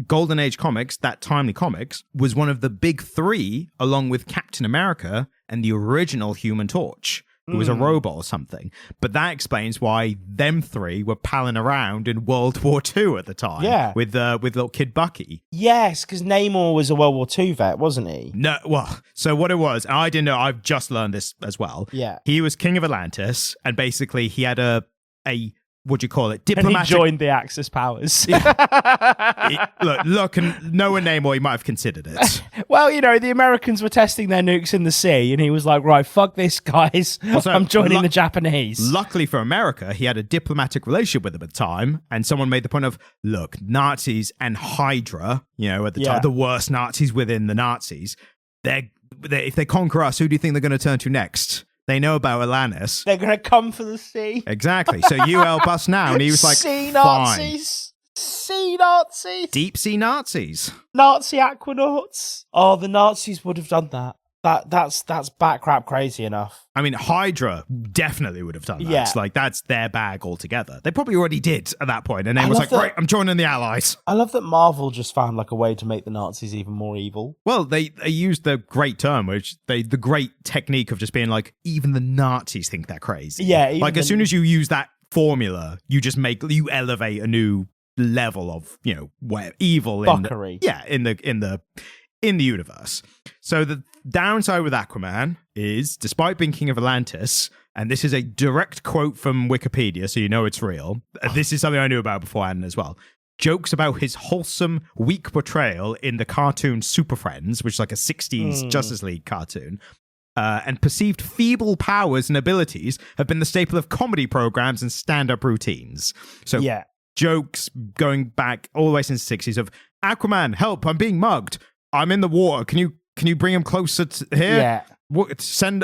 [SPEAKER 1] Golden Age Comics, that Timely Comics, was one of the big three, along with Captain America and the original Human Torch, who was a robot or something. But that explains why them three were palling around in World War II at the time.
[SPEAKER 2] Yeah.
[SPEAKER 1] With little kid Bucky.
[SPEAKER 2] Yes, because Namor was a World War II vet, wasn't he?
[SPEAKER 1] No, well, so what it was, and I didn't know, I've just learned this as well.
[SPEAKER 2] Yeah.
[SPEAKER 1] He was king of Atlantis, and basically he had a what do you call it?
[SPEAKER 2] And
[SPEAKER 1] Diplomatic.
[SPEAKER 2] he joined the Axis powers.
[SPEAKER 1] Look, and Noah Namor, he might have considered it.
[SPEAKER 2] Well, the Americans were testing their nukes in the sea, and he was like, right, fuck this, guys.
[SPEAKER 1] Also,
[SPEAKER 2] I'm joining the Japanese.
[SPEAKER 1] Luckily for America, he had a diplomatic relationship with them at the time, and someone made the point of, look, Nazis and Hydra, at the time, the worst Nazis within the Nazis, if they conquer us, who do you think they're going to turn to next? They know about Atlantis.
[SPEAKER 2] They're going to come for the sea.
[SPEAKER 1] Exactly. So you help us now. And he was like,
[SPEAKER 2] sea
[SPEAKER 1] fine.
[SPEAKER 2] Nazis. Sea Nazis.
[SPEAKER 1] Deep sea Nazis.
[SPEAKER 2] Nazi aquanauts. Oh, the Nazis would have done that. That's back crap crazy enough.
[SPEAKER 1] I mean, Hydra definitely would have done that.
[SPEAKER 2] Yeah.
[SPEAKER 1] Like, that's their bag altogether. They probably already did at that point. And then was like, right, I'm joining the Allies.
[SPEAKER 2] I love that Marvel just found like a way to make the Nazis even more evil.
[SPEAKER 1] Well, they used the great term, the great technique of just being like, even the Nazis think they're crazy.
[SPEAKER 2] Yeah.
[SPEAKER 1] Like, as soon as you use that formula, you elevate a new level of, where evil
[SPEAKER 2] Fuckery.
[SPEAKER 1] in the universe. So the downside with Aquaman is, despite being king of Atlantis, and this is a direct quote from Wikipedia, so you know it's real. This is something I knew about beforehand as well. Jokes about his wholesome, weak portrayal in the cartoon Super Friends, which is like a 60s Justice League cartoon, and perceived feeble powers and abilities have been the staple of comedy programs and stand-up routines. So jokes going back all the way since the 60s of, Aquaman, help, I'm being mugged. I'm in the water. Can you bring him closer to here?
[SPEAKER 2] Yeah.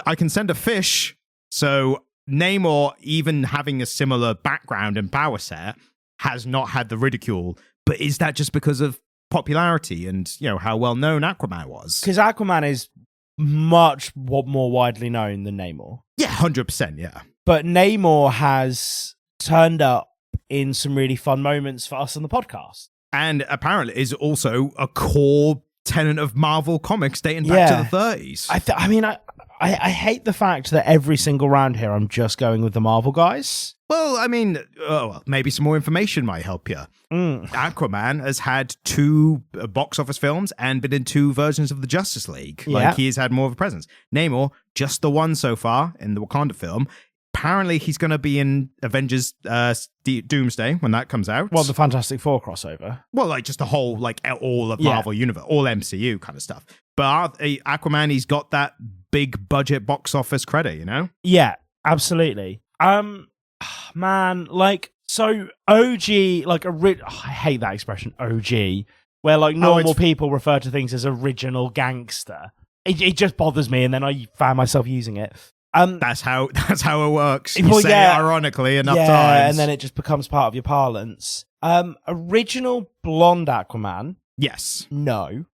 [SPEAKER 1] I can send a fish. So Namor, even having a similar background and power set, has not had the ridicule. But is that just because of popularity and how well known Aquaman was?
[SPEAKER 2] Because Aquaman is much more widely known than Namor.
[SPEAKER 1] Yeah, 100%. Yeah.
[SPEAKER 2] But Namor has turned up in some really fun moments for us on the podcast.
[SPEAKER 1] And apparently is also a core tenet of Marvel Comics dating back to the 30s.
[SPEAKER 2] I hate the fact that every single round here I'm just going with the Marvel guys.
[SPEAKER 1] Well, I mean, maybe some more information might help you. Aquaman has had 2 box office films and been in 2 versions of the Justice League. Like, he has had more of a presence. Namor, just the one so far in the Wakanda film. Apparently, he's going to be in Avengers Doomsday when that comes out.
[SPEAKER 2] Well, the Fantastic Four crossover.
[SPEAKER 1] Well, like just the whole, like all of Marvel Universe, all MCU kind of stuff. But Aquaman, he's got that big budget box office credit,
[SPEAKER 2] Yeah, absolutely. Man, like, so OG, like, I hate that expression, OG, where like normal people refer to things as original gangster. It just bothers me, and then I found myself using it.
[SPEAKER 1] That's how it works. You say it ironically enough times.
[SPEAKER 2] And then it just becomes part of your parlance. Original blonde Aquaman?
[SPEAKER 1] Yes.
[SPEAKER 2] No.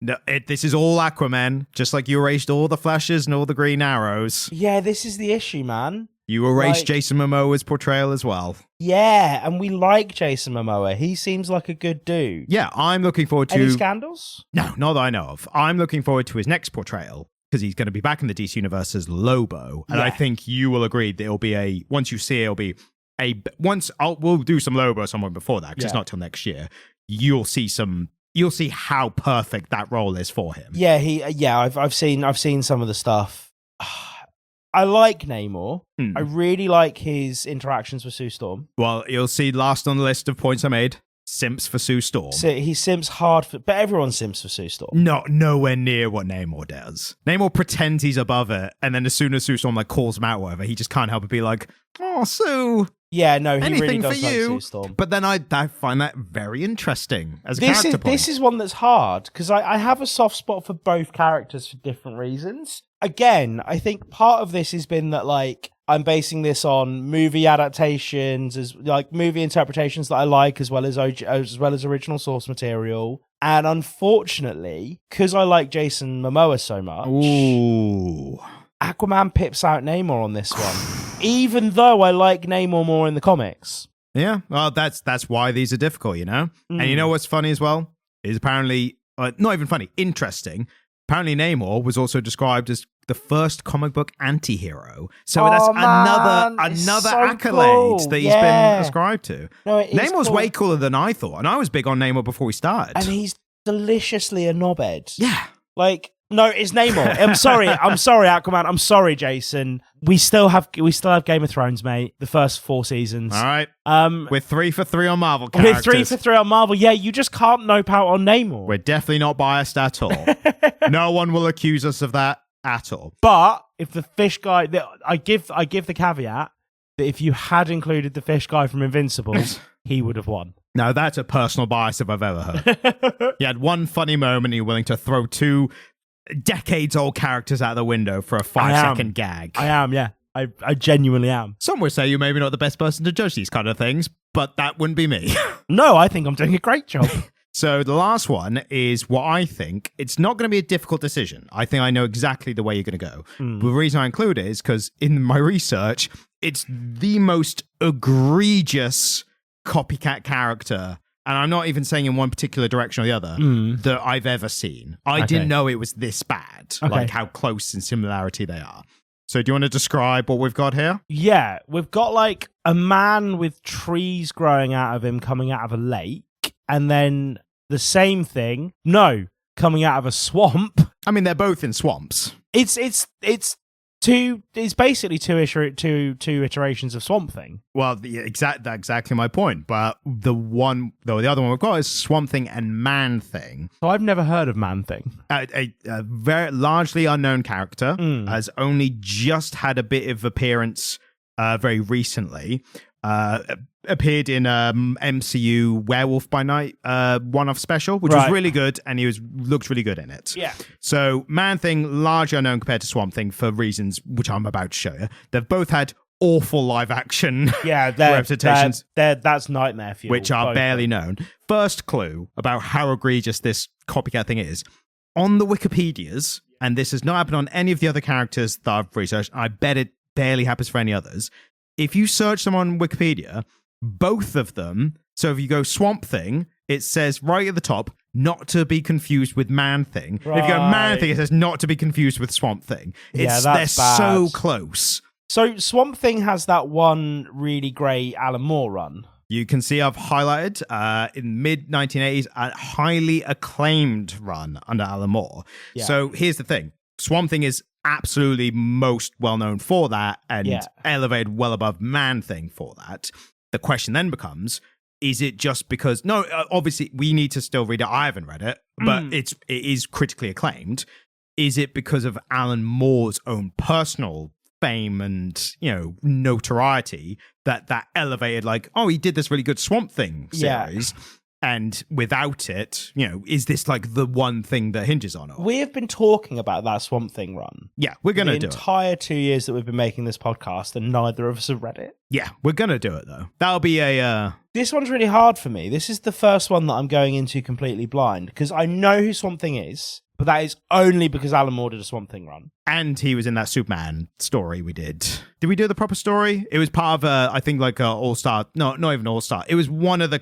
[SPEAKER 1] No, this is all Aquaman, just like you erased all the Flashes and all the Green Arrows.
[SPEAKER 2] Yeah, this is the issue, man.
[SPEAKER 1] You erased Jason Momoa's portrayal as well.
[SPEAKER 2] Yeah, and we like Jason Momoa. He seems like a good dude.
[SPEAKER 1] Yeah, I'm looking forward to...
[SPEAKER 2] Any scandals?
[SPEAKER 1] No, not that I know of. I'm looking forward to his next portrayal, because he's going to be back in the DC Universe as Lobo. And I think you will agree that it'll be once you see it, it'll be we'll do some Lobo somewhere before that, because it's not till next year. You'll see how perfect that role is for him.
[SPEAKER 2] Yeah, I've seen some of the stuff. I like Namor.
[SPEAKER 1] Hmm.
[SPEAKER 2] I really like his interactions with Sue Storm.
[SPEAKER 1] Well, you'll see last on the list of points I made. Simps for Sue Storm.
[SPEAKER 2] So he simps hard for, but everyone simps for Sue Storm.
[SPEAKER 1] Nowhere near what Namor does. Namor pretends he's above it, and then as soon as Sue Storm like calls him out, or whatever, he just can't help but be like, "Oh, Sue."
[SPEAKER 2] Yeah, no, he
[SPEAKER 1] Anything
[SPEAKER 2] really does
[SPEAKER 1] for
[SPEAKER 2] like
[SPEAKER 1] you.
[SPEAKER 2] Sue Storm.
[SPEAKER 1] But then I find that very interesting as a character point.
[SPEAKER 2] This is one that's hard because I have a soft spot for both characters for different reasons. Again, I think part of this has been that like I'm basing this on movie adaptations, as like movie interpretations that I like, as well as original source material. And unfortunately, because I like Jason Momoa so much,
[SPEAKER 1] Ooh.
[SPEAKER 2] Aquaman pips out Namor on this one, even though I like Namor more in the comics.
[SPEAKER 1] Yeah, well, that's why these are difficult, you know? And you know what's funny as well? Is apparently, not even funny, interesting. Apparently Namor was also described as the first comic book anti-hero. So that's another
[SPEAKER 2] so
[SPEAKER 1] accolade
[SPEAKER 2] cool.
[SPEAKER 1] that he's been ascribed to.
[SPEAKER 2] No,
[SPEAKER 1] Namor's way cooler than I thought, and I was big on Namor before we started.
[SPEAKER 2] And he's deliciously a knobhead.
[SPEAKER 1] Yeah.
[SPEAKER 2] Like, no, it's Namor. I'm sorry, Aquaman. I'm sorry, Jason. We still have Game of Thrones, mate. The first 4 seasons.
[SPEAKER 1] All right. We're 3 for 3 on Marvel characters.
[SPEAKER 2] We're 3 for 3 on Marvel. Yeah, you just can't nope out on Namor.
[SPEAKER 1] We're definitely not biased at all. No one will accuse us of that at all.
[SPEAKER 2] But if the fish guy, I give the caveat that if you had included the fish guy from Invincibles, he would have won.
[SPEAKER 1] Now that's a personal bias if I've ever heard. You had one funny moment, you're willing to throw 2 decades-old characters out the window for a 5-second gag.
[SPEAKER 2] I am, yeah. I genuinely am.
[SPEAKER 1] Some would say you're maybe not the best person to judge these kind of things, but that wouldn't be me.
[SPEAKER 2] No, I think I'm doing a great job.
[SPEAKER 1] So the last one is what I think. It's not going to be a difficult decision. I think I know exactly the way you're going to go. But the reason I include it is because in my research, it's the most egregious copycat character, and I'm not even saying in one particular direction or the other, that I've ever seen. I didn't know it was this bad, like how close in similarity they are. So do you want to describe what we've got here?
[SPEAKER 2] Yeah, we've got like a man with trees growing out of him coming out of a lake, and then the same thing, coming out of a swamp.
[SPEAKER 1] I mean, they're both in swamps.
[SPEAKER 2] It's basically two iterations of Swamp Thing.
[SPEAKER 1] Well, that's exactly my point. But the other one we've got is Swamp Thing and Man Thing.
[SPEAKER 2] So I've never heard of Man Thing.
[SPEAKER 1] A very largely unknown character has only just had a bit of appearance very recently. Appeared in MCU Werewolf by Night one-off special, which was really good, and he looked really good in it.
[SPEAKER 2] Yeah.
[SPEAKER 1] So Man Thing, largely unknown compared to Swamp Thing for reasons which I'm about to show you. They've both had awful live-action representations.
[SPEAKER 2] That's nightmare fuel.
[SPEAKER 1] Which are barely known. First clue about how egregious this copycat thing is. On the Wikipedias, and this has not happened on any of the other characters that I've researched, I bet it barely happens for any others. If you search them on Wikipedia, both of them, so if you go Swamp Thing, it says right at the top, not to be confused with Man Thing. Right. If you go Man Thing, it says not to be confused with Swamp Thing. They're bad. So close.
[SPEAKER 2] So Swamp Thing has that one really great Alan Moore run.
[SPEAKER 1] You can see I've highlighted in mid-1980s a highly acclaimed run under Alan Moore. Yeah. So here's the thing. Swamp Thing is absolutely most well-known for that and elevated well above Man Thing for that. The question then becomes, is it just because... No, obviously, we need to still read it. I haven't read it, but it is critically acclaimed. Is it because of Alan Moore's own personal fame and, notoriety that elevated, like, oh, he did this really good Swamp Thing series? Yeah. And without it, is this like the one thing that hinges on it?
[SPEAKER 2] We have been talking about that Swamp Thing run.
[SPEAKER 1] Yeah, we're going to do it.
[SPEAKER 2] The entire 2 years that we've been making this podcast, and neither of us have read it.
[SPEAKER 1] Yeah, we're going to do it, though. That'll be a...
[SPEAKER 2] This one's really hard for me. This is the first one that I'm going into completely blind, because I know who Swamp Thing is, but that is only because Alan Moore did a Swamp Thing run.
[SPEAKER 1] And he was in that Superman story we did. Did we do the proper story? It was part of, I think, like a All-Star... No, not even All-Star. It was one of the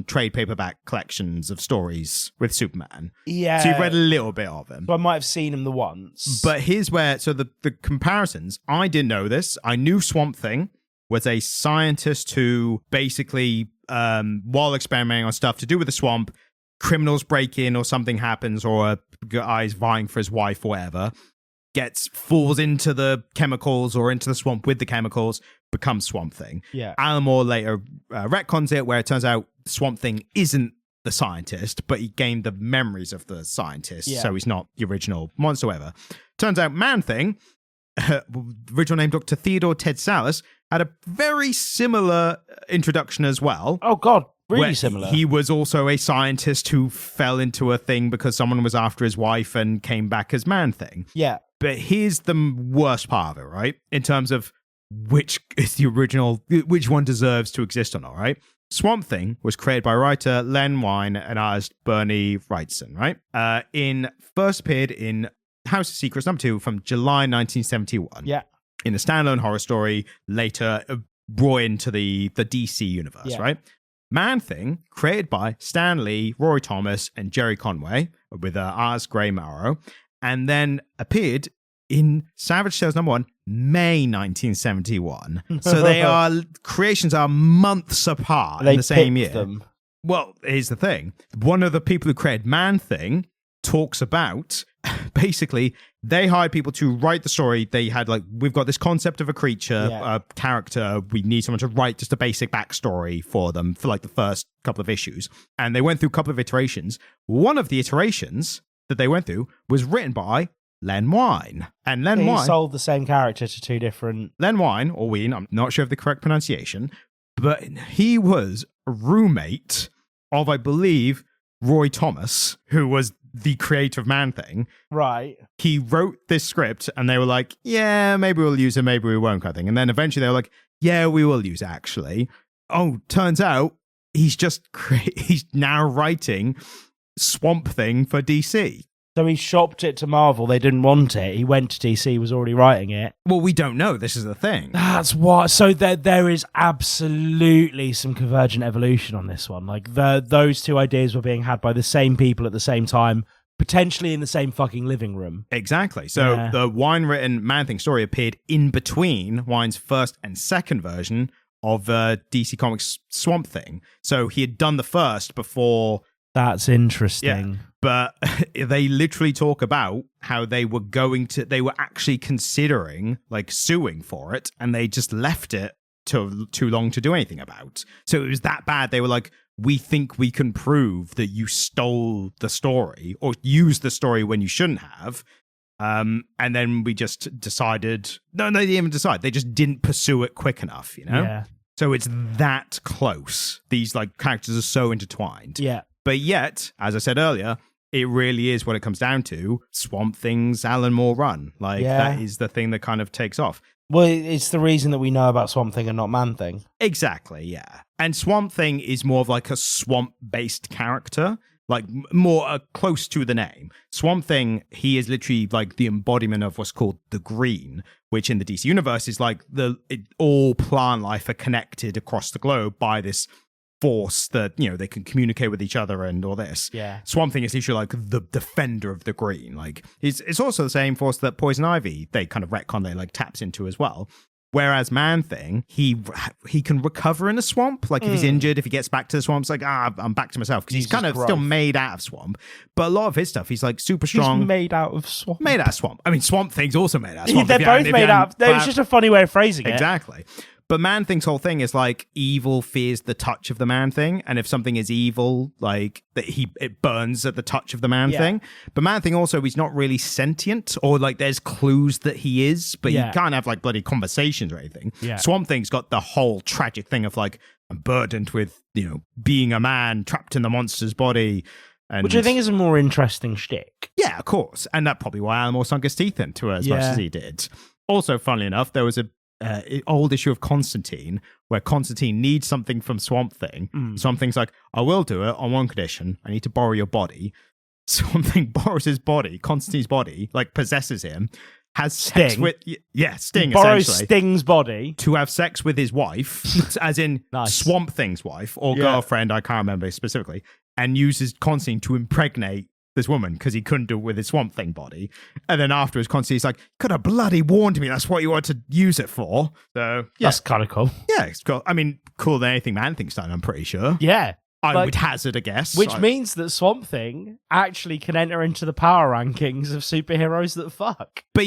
[SPEAKER 1] trade paperback collections of stories with Superman.
[SPEAKER 2] Yeah.
[SPEAKER 1] So you've read a little bit of him.
[SPEAKER 2] So I might have seen him the once.
[SPEAKER 1] But here's where... So the comparisons, I didn't know this. I knew Swamp Thing was a scientist who basically, while experimenting on stuff to do with the swamp, criminals break in or something happens or a guy's vying for his wife or whatever. falls into the chemicals or into the swamp with the chemicals, becomes Swamp Thing.
[SPEAKER 2] Yeah.
[SPEAKER 1] Alan Moore later retcons it, where it turns out Swamp Thing isn't the scientist, but he gained the memories of the scientist, so he's not the original monster, whatever. Turns out Man-Thing, original name Dr. Theodore Ted Sallis, had a very similar introduction as well.
[SPEAKER 2] Oh, God. Really similar.
[SPEAKER 1] He was also a scientist who fell into a thing because someone was after his wife and came back as Man-Thing.
[SPEAKER 2] Yeah.
[SPEAKER 1] But here's the worst part of it, right? In terms of which is the original, which one deserves to exist or not, right? Swamp Thing was created by writer Len Wein and artist Bernie Wrightson, right? First appeared in House of Secrets #2 from July 1971.
[SPEAKER 2] Yeah.
[SPEAKER 1] In a standalone horror story, later brought into the DC universe, right? Man-Thing, created by Stan Lee, Roy Thomas, and Jerry Conway, with Ars Grey Marrow, and then appeared in Savage Tales #1, May 1971. So creations are months apart in the same year.
[SPEAKER 2] Them.
[SPEAKER 1] Well, here's the thing. One of the people who created Man-Thing talks about, basically, they hired people to write the story. They had we've got this concept of a creature, a character. We need someone to write just a basic backstory for them for the first couple of issues. And they went through a couple of iterations. One of the iterations that they went through was written by Len Wein. And Len Wein
[SPEAKER 2] sold the same character to two different...
[SPEAKER 1] Len Wein, or Wein, I'm not sure of the correct pronunciation, but he was a roommate of, I believe, Roy Thomas, who was the creator of Man-Thing.
[SPEAKER 2] Right.
[SPEAKER 1] He wrote this script and they were like, yeah, maybe we'll use it, maybe we won't, kind of thing. And then eventually they were like, yeah, we will use it, actually. Oh, turns out he's now writing Swamp Thing for DC.
[SPEAKER 2] So he shopped it to Marvel. They didn't want it. He went to DC, was already writing it.
[SPEAKER 1] Well, we don't know. This is the thing.
[SPEAKER 2] That's what. So there is absolutely some convergent evolution on this one. Those two ideas were being had by the same people at the same time, potentially in the same fucking living room.
[SPEAKER 1] Exactly. So the Wein-written Man-Thing story appeared in between Wein's first and second version of DC Comics Swamp Thing. So he had done the first before...
[SPEAKER 2] That's interesting.
[SPEAKER 1] Yeah. But they literally talk about how they were actually considering suing for it, and they just left it too long to do anything about. So it was that bad. They were like, we think we can prove that you stole the story or used the story when you shouldn't have. And then we just decided, no, they didn't even decide. They just didn't pursue it quick enough, Yeah. So it's that close. These characters are so intertwined.
[SPEAKER 2] Yeah.
[SPEAKER 1] But yet, as I said earlier, it really is what it comes down to. Swamp Thing's Alan Moore run. That is the thing that kind of takes off.
[SPEAKER 2] Well, it's the reason that we know about Swamp Thing and not Man-Thing.
[SPEAKER 1] Exactly, yeah. And Swamp Thing is more of a swamp-based character. More close to the name. Swamp Thing, he is literally the embodiment of what's called the green, which in the DC universe is all plant life are connected across the globe by this force that they can communicate with each other and all this.
[SPEAKER 2] Yeah.
[SPEAKER 1] Swamp Thing is literally the defender of the green. It's also the same force that Poison Ivy, they kind of retcon, they taps into as well. Whereas Man-Thing, he can recover in a swamp. If he's injured, if he gets back to the swamp, it's I'm back to myself, because he's kind of still made out of swamp. But a lot of his stuff, he's super strong.
[SPEAKER 2] He's made out of swamp.
[SPEAKER 1] Made out of swamp. I mean, Swamp Thing's also made out of swamp.
[SPEAKER 2] They're both made out of... It's just a funny way of phrasing it.
[SPEAKER 1] Exactly. But Man-Thing's whole thing is evil fears the touch of the Man-Thing, and if something is evil, it burns at the touch of the Man-Thing. But Man-Thing also, he's not really sentient, or there's clues that he is, but you can't have bloody conversations or anything.
[SPEAKER 2] Yeah.
[SPEAKER 1] Swamp Thing's got the whole tragic thing of I'm burdened with being a man trapped in the monster's body.
[SPEAKER 2] Which I think is a more interesting shtick.
[SPEAKER 1] Yeah, of course, and that's probably why Alan Moore sunk his teeth into it as much as he did. Also, funnily enough, there was a old issue of Constantine where Constantine needs something from Swamp Thing. Swamp Thing's I will do it on one condition. I need to borrow your body. Swamp Thing borrows his body, Constantine's body, possesses him, has sex with... Yeah, Sting,
[SPEAKER 2] borrows
[SPEAKER 1] essentially.
[SPEAKER 2] Sting's body.
[SPEAKER 1] To have sex with his wife, as in Swamp Thing's wife, or girlfriend, I can't remember specifically, and uses Constantine to impregnate this woman because he couldn't do it with his Swamp Thing body. And then afterwards, Constantine's could have bloody warned me that's what you wanted to use it for. So, yeah.
[SPEAKER 2] That's kind of cool.
[SPEAKER 1] Yeah, it's cool. I mean, cooler than anything Man-Thing's done, I'm pretty sure.
[SPEAKER 2] Yeah.
[SPEAKER 1] I would hazard a guess.
[SPEAKER 2] Which means that Swamp Thing actually can enter into the power rankings of superheroes that fuck.
[SPEAKER 1] But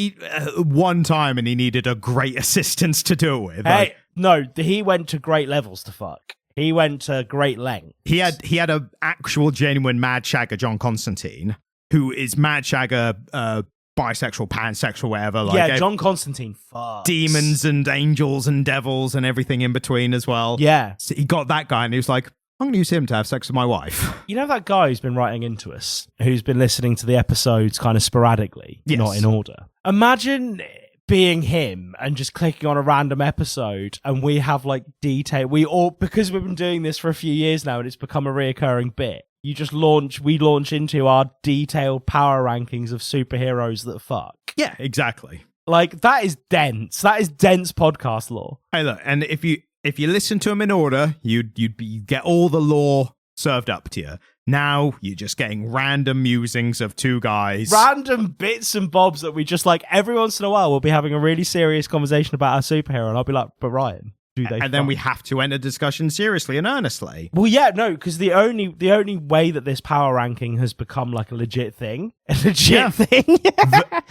[SPEAKER 1] one time, and he needed a great assistance to do it with.
[SPEAKER 2] Hey, no, he went to great levels to fuck. He went to great length.
[SPEAKER 1] He had a actual genuine Mad Shagger, John Constantine, who is Mad Shagger, bisexual, pansexual, whatever. Like,
[SPEAKER 2] John Constantine fucks.
[SPEAKER 1] Demons and angels and devils and everything in between as well.
[SPEAKER 2] Yeah.
[SPEAKER 1] So he got that guy and he was like, I'm going to use him to have sex with my wife.
[SPEAKER 2] You know that guy who's been writing into us, who's been listening to the episodes kind of sporadically, not in order? Imagine being him and just clicking on a random episode and we have like detail. Because we've been doing this for a few years now and it's become a reoccurring bit. We launch into our detailed power rankings of superheroes that fuck.
[SPEAKER 1] Yeah, exactly.
[SPEAKER 2] Like, that is dense. That is dense podcast lore.
[SPEAKER 1] Hey, look, and if you listen to them in order, you'd get all the lore served up to you. Now you're just getting random musings of two guys.
[SPEAKER 2] Random bits and bobs that we just like every once in a while we'll be having a really serious conversation about our superhero and I'll be like, but Ryan,
[SPEAKER 1] then we have to end a discussion seriously and earnestly.
[SPEAKER 2] Well, yeah, no, because the only way that this power ranking has become like a legit thing
[SPEAKER 1] that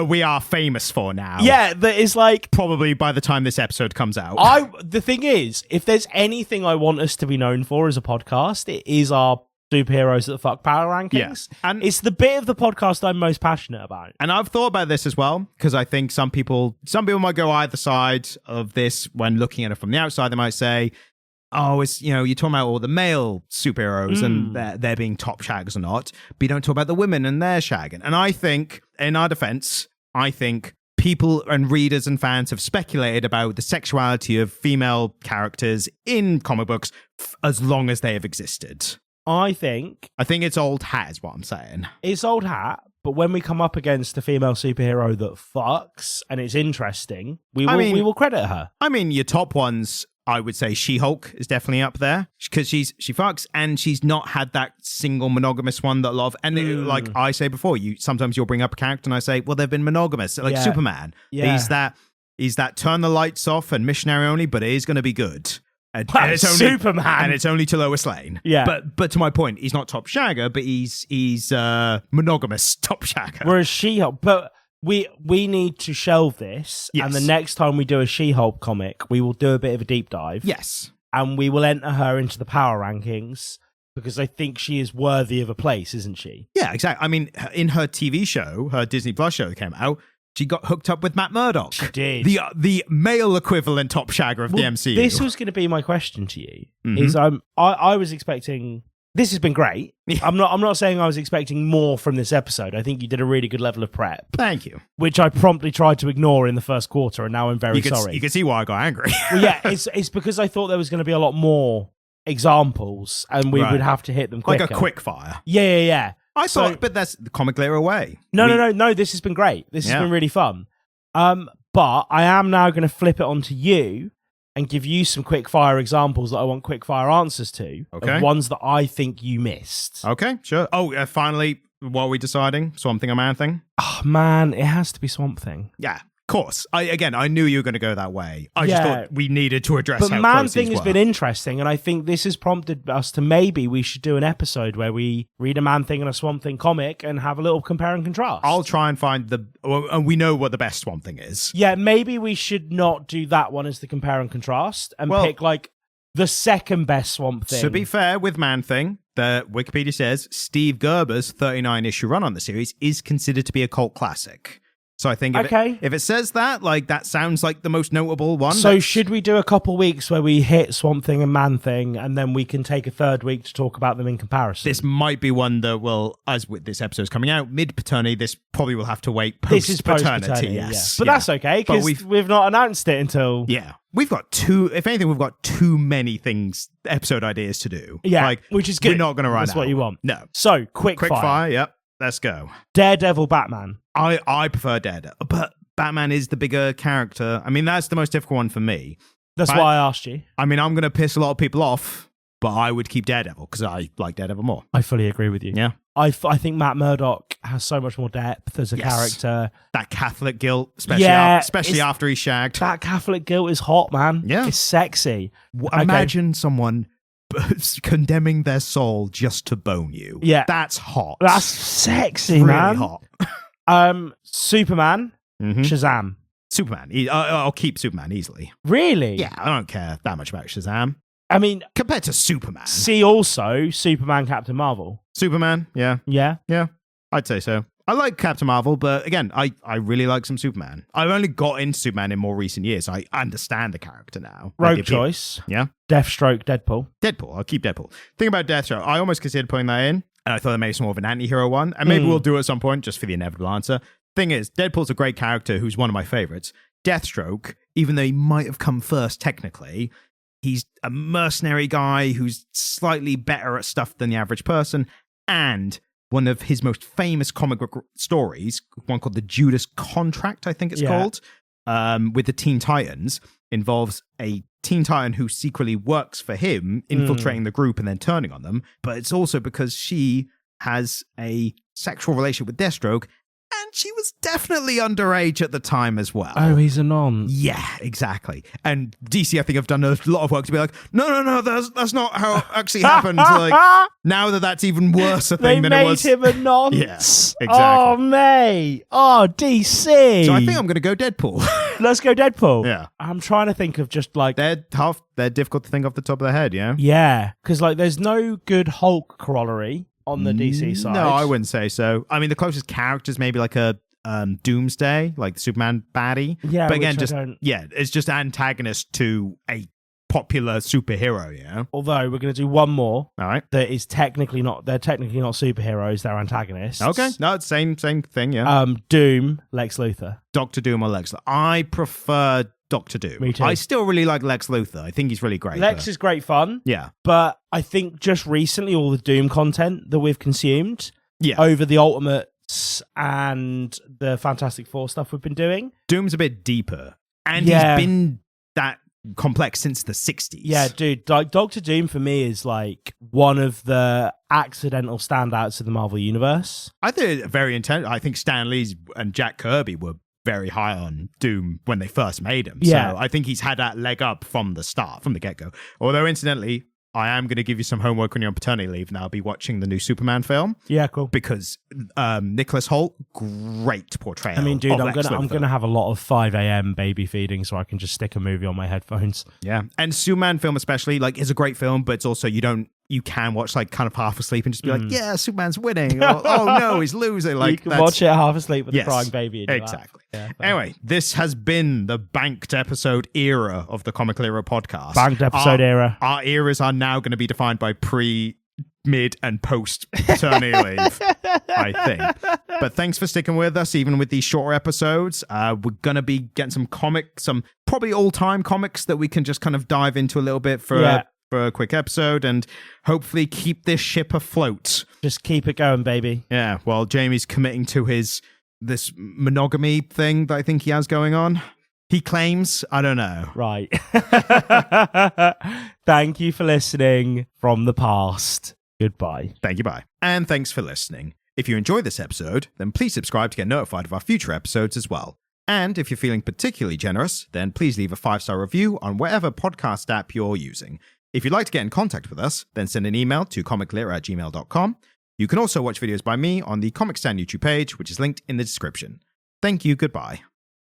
[SPEAKER 1] we are famous for now.
[SPEAKER 2] Yeah, that is like
[SPEAKER 1] probably by the time this episode comes out.
[SPEAKER 2] The thing is, if there's anything I want us to be known for as a podcast, it is our superheroes that fuck power rankings. Yeah. And it's the bit of the podcast I'm most passionate about.
[SPEAKER 1] And I've thought about this as well, because I think some people might go either side of this when looking at it from the outside. They might say, oh, it's, you're talking about all the male superheroes and they're being top shaggers or not, but you don't talk about the women and their shagging. And I think, in our defense, people and readers and fans have speculated about the sexuality of female characters in comic books as long as they have existed.
[SPEAKER 2] I think
[SPEAKER 1] it's old hat is what I'm saying.
[SPEAKER 2] It's old hat, but when we come up against a female superhero that fucks and it's interesting, we will credit her.
[SPEAKER 1] I mean, your top ones, I would say She-Hulk is definitely up there because she fucks and she's not had that single monogamous one that a lot of, and like I say before, sometimes you'll bring up a character and I say, well, they've been monogamous, like Superman. Yeah. He's that turn the lights off and missionary only, but it is going to be good. And it's only
[SPEAKER 2] Superman,
[SPEAKER 1] and it's only to Lois Lane.
[SPEAKER 2] Yeah,
[SPEAKER 1] but to my point, he's not top shagger, but he's monogamous top shagger.
[SPEAKER 2] Whereas She-Hulk, but we need to shelve this, and the next time we do a She-Hulk comic, we will do a bit of a deep dive.
[SPEAKER 1] Yes,
[SPEAKER 2] and we will enter her into the power rankings because I think she is worthy of a place, isn't she?
[SPEAKER 1] Yeah, exactly. I mean, in her TV show, her Disney Plus show that came out, she got hooked up with Matt Murdock.
[SPEAKER 2] She did.
[SPEAKER 1] The male equivalent top shagger of the MCU.
[SPEAKER 2] This was going to be my question to you. Is I was expecting. This has been great. Yeah. I'm not saying I was expecting more from this episode. I think you did a really good level of prep.
[SPEAKER 1] Thank you.
[SPEAKER 2] Which I promptly tried to ignore in the first quarter, and now I'm very sorry.
[SPEAKER 1] You can see why I got angry.
[SPEAKER 2] Well, yeah, it's because I thought there was going to be a lot more examples, and we would have to hit them quicker.
[SPEAKER 1] Like a quick fire.
[SPEAKER 2] Yeah.
[SPEAKER 1] I thought, but that's the comic layer away.
[SPEAKER 2] No. This has been great. This has been really fun. But I am now going to flip it onto you and give you some quick fire examples that I want quick fire answers to.
[SPEAKER 1] Okay.
[SPEAKER 2] Of ones that I think you missed.
[SPEAKER 1] Okay, sure. Oh, finally, what are we deciding? Swamp Thing or Man Thing?
[SPEAKER 2] Oh, man, it has to be Swamp Thing.
[SPEAKER 1] Yeah. Course. I knew you were going to go that way. I just thought we needed to address
[SPEAKER 2] but
[SPEAKER 1] how
[SPEAKER 2] Man
[SPEAKER 1] close
[SPEAKER 2] Thing
[SPEAKER 1] these
[SPEAKER 2] has
[SPEAKER 1] were.
[SPEAKER 2] been interesting, and I think this has prompted us to maybe we should do an episode where we read a Man Thing and a Swamp Thing comic and have a little compare and contrast.
[SPEAKER 1] I'll try and find and we know what the best Swamp Thing is.
[SPEAKER 2] Yeah, maybe we should not do that one as the compare and contrast and pick like the second best Swamp Thing.
[SPEAKER 1] To be fair, with Man Thing, the Wikipedia says Steve Gerber's 39-issue run on the series is considered to be a cult classic. So I think if it says that, like, that sounds like the most notable one.
[SPEAKER 2] So should we do a couple weeks where we hit Swamp Thing and Man Thing, and then we can take a third week to talk about them in comparison?
[SPEAKER 1] This might be one that will, as with this episode's coming out, mid-paternity, this probably will have to wait post-paternity.
[SPEAKER 2] Yes. But that's okay, because we've not announced it until...
[SPEAKER 1] Yeah. We've got if anything, we've got too many episode ideas to do.
[SPEAKER 2] Yeah,
[SPEAKER 1] like,
[SPEAKER 2] which is good.
[SPEAKER 1] We're not going to run out.
[SPEAKER 2] That's what you want.
[SPEAKER 1] No.
[SPEAKER 2] So, quick fire.
[SPEAKER 1] Yep. Let's go.
[SPEAKER 2] Daredevil, Batman.
[SPEAKER 1] I prefer Daredevil, but Batman is the bigger character. I mean, that's the most difficult one for me.
[SPEAKER 2] That's why I asked you.
[SPEAKER 1] I mean, I'm going to piss a lot of people off, but I would keep Daredevil because I like Daredevil more.
[SPEAKER 2] I fully agree with you.
[SPEAKER 1] Yeah.
[SPEAKER 2] I think Matt Murdock has so much more depth as a character.
[SPEAKER 1] That Catholic guilt, especially after he's shagged.
[SPEAKER 2] That Catholic guilt is hot, man.
[SPEAKER 1] Yeah.
[SPEAKER 2] It's sexy.
[SPEAKER 1] Imagine someone condemning their soul just to bone you.
[SPEAKER 2] Yeah.
[SPEAKER 1] That's hot.
[SPEAKER 2] That's sexy,
[SPEAKER 1] really
[SPEAKER 2] man.
[SPEAKER 1] hot.
[SPEAKER 2] Superman, Shazam.
[SPEAKER 1] Superman. I'll keep Superman easily.
[SPEAKER 2] Really?
[SPEAKER 1] Yeah, I don't care that much about Shazam.
[SPEAKER 2] I mean,
[SPEAKER 1] compared to Superman.
[SPEAKER 2] See also Superman, Captain Marvel.
[SPEAKER 1] Superman, yeah.
[SPEAKER 2] Yeah?
[SPEAKER 1] Yeah, I'd say so. I like Captain Marvel, but again, I really like some Superman. I've only got into Superman in more recent years. So I understand the character now.
[SPEAKER 2] Rogue choice.
[SPEAKER 1] Yeah.
[SPEAKER 2] Deathstroke, Deadpool.
[SPEAKER 1] Deadpool. I'll keep Deadpool. Thing about Deathstroke, I almost considered putting that in, and I thought that maybe it's more of an anti-hero one, and maybe we'll do it at some point just for the inevitable answer. Thing is, Deadpool's a great character who's one of my favorites. Deathstroke, even though he might have come first technically, he's a mercenary guy who's slightly better at stuff than the average person, and one of his most famous comic book stories, one called The Judas Contract, I think it's called, with the Teen Titans, involves a Teen Titan who secretly works for him, infiltrating the group and then turning on them. But it's also because she has a sexual relationship with Deathstroke, and she was definitely underage at the time as well.
[SPEAKER 2] Oh, he's a non.
[SPEAKER 1] Yeah, exactly. And DC, I think, have done a lot of work to be like, no, that's not how it actually happened. Like, now that's even worse a thing than it was.
[SPEAKER 2] They made him a nonce.
[SPEAKER 1] Yeah, exactly.
[SPEAKER 2] Oh, mate. Oh, DC.
[SPEAKER 1] So I think I'm going to go Deadpool.
[SPEAKER 2] Let's go Deadpool.
[SPEAKER 1] Yeah.
[SPEAKER 2] I'm trying to think of just like...
[SPEAKER 1] They're difficult to think off the top of their head, yeah?
[SPEAKER 2] Yeah, because like there's no good Hulk corollary on the DC side.
[SPEAKER 1] No, I wouldn't say so. I mean, the closest characters maybe like a Doomsday, like the Superman baddie.
[SPEAKER 2] Yeah,
[SPEAKER 1] but again, it's just antagonist to a popular superhero. Yeah.
[SPEAKER 2] Although we're going to do one more.
[SPEAKER 1] All right.
[SPEAKER 2] That is technically not. They're technically not superheroes. They're antagonists.
[SPEAKER 1] Okay. No, it's same thing. Yeah.
[SPEAKER 2] Doom, Lex Luthor.
[SPEAKER 1] Doctor Doom or Lex Luthor. I prefer Doctor Doom.
[SPEAKER 2] Me too.
[SPEAKER 1] I still really like Lex Luthor. I think he's really great.
[SPEAKER 2] Lex is great fun.
[SPEAKER 1] Yeah.
[SPEAKER 2] But I think just recently all the Doom content that we've consumed over the Ultimates and the Fantastic Four stuff we've been doing.
[SPEAKER 1] Doom's a bit deeper. And he's been that complex since the 60s.
[SPEAKER 2] Yeah, dude. Like Doctor Doom for me is like one of the accidental standouts of the Marvel Universe.
[SPEAKER 1] I think very intense. I think Stan Lee and Jack Kirby were very high on Doom when they first made him.
[SPEAKER 2] Yeah.
[SPEAKER 1] So I think he's had that leg up from the start, from the get-go. Although, incidentally, I am going to give you some homework when you're on paternity leave, and I'll be watching the new Superman film.
[SPEAKER 2] Yeah, cool.
[SPEAKER 1] Because Nicholas Hoult, great portrayal.
[SPEAKER 2] I mean, dude,
[SPEAKER 1] of
[SPEAKER 2] I'm gonna have a lot of 5 a.m. baby feeding, so I can just stick a movie on my headphones.
[SPEAKER 1] Yeah, and Superman film especially, like, is a great film, but it's also you can watch like kind of half asleep and just be like, yeah, Superman's winning. Or, oh no, he's losing. Like,
[SPEAKER 2] you can watch it half asleep with a crying baby.
[SPEAKER 1] Exactly. Yeah, anyway, this has been the banked episode era of the Comic Era podcast.
[SPEAKER 2] Banked episode era.
[SPEAKER 1] Our eras are now going to be defined by pre, mid, and post paternity leave, I think. But thanks for sticking with us, even with these shorter episodes. We're going to be getting some probably all-time comics that we can just kind of dive into a little bit for a quick episode and hopefully keep this ship afloat.
[SPEAKER 2] Just keep it going, baby.
[SPEAKER 1] Yeah, while Jamie's committing to this monogamy thing that I think he has going on. He claims, I don't know.
[SPEAKER 2] Right. Thank you for listening from the past. Goodbye.
[SPEAKER 1] Thank you, bye. And thanks for listening. If you enjoyed this episode, then please subscribe to get notified of our future episodes as well. And if you're feeling particularly generous, then please leave a 5-star review on whatever podcast app you're using. If you'd like to get in contact with us, then send an email to comiclit@gmail.com. You can also watch videos by me on the Comic Stand YouTube page, which is linked in the description. Thank you, goodbye.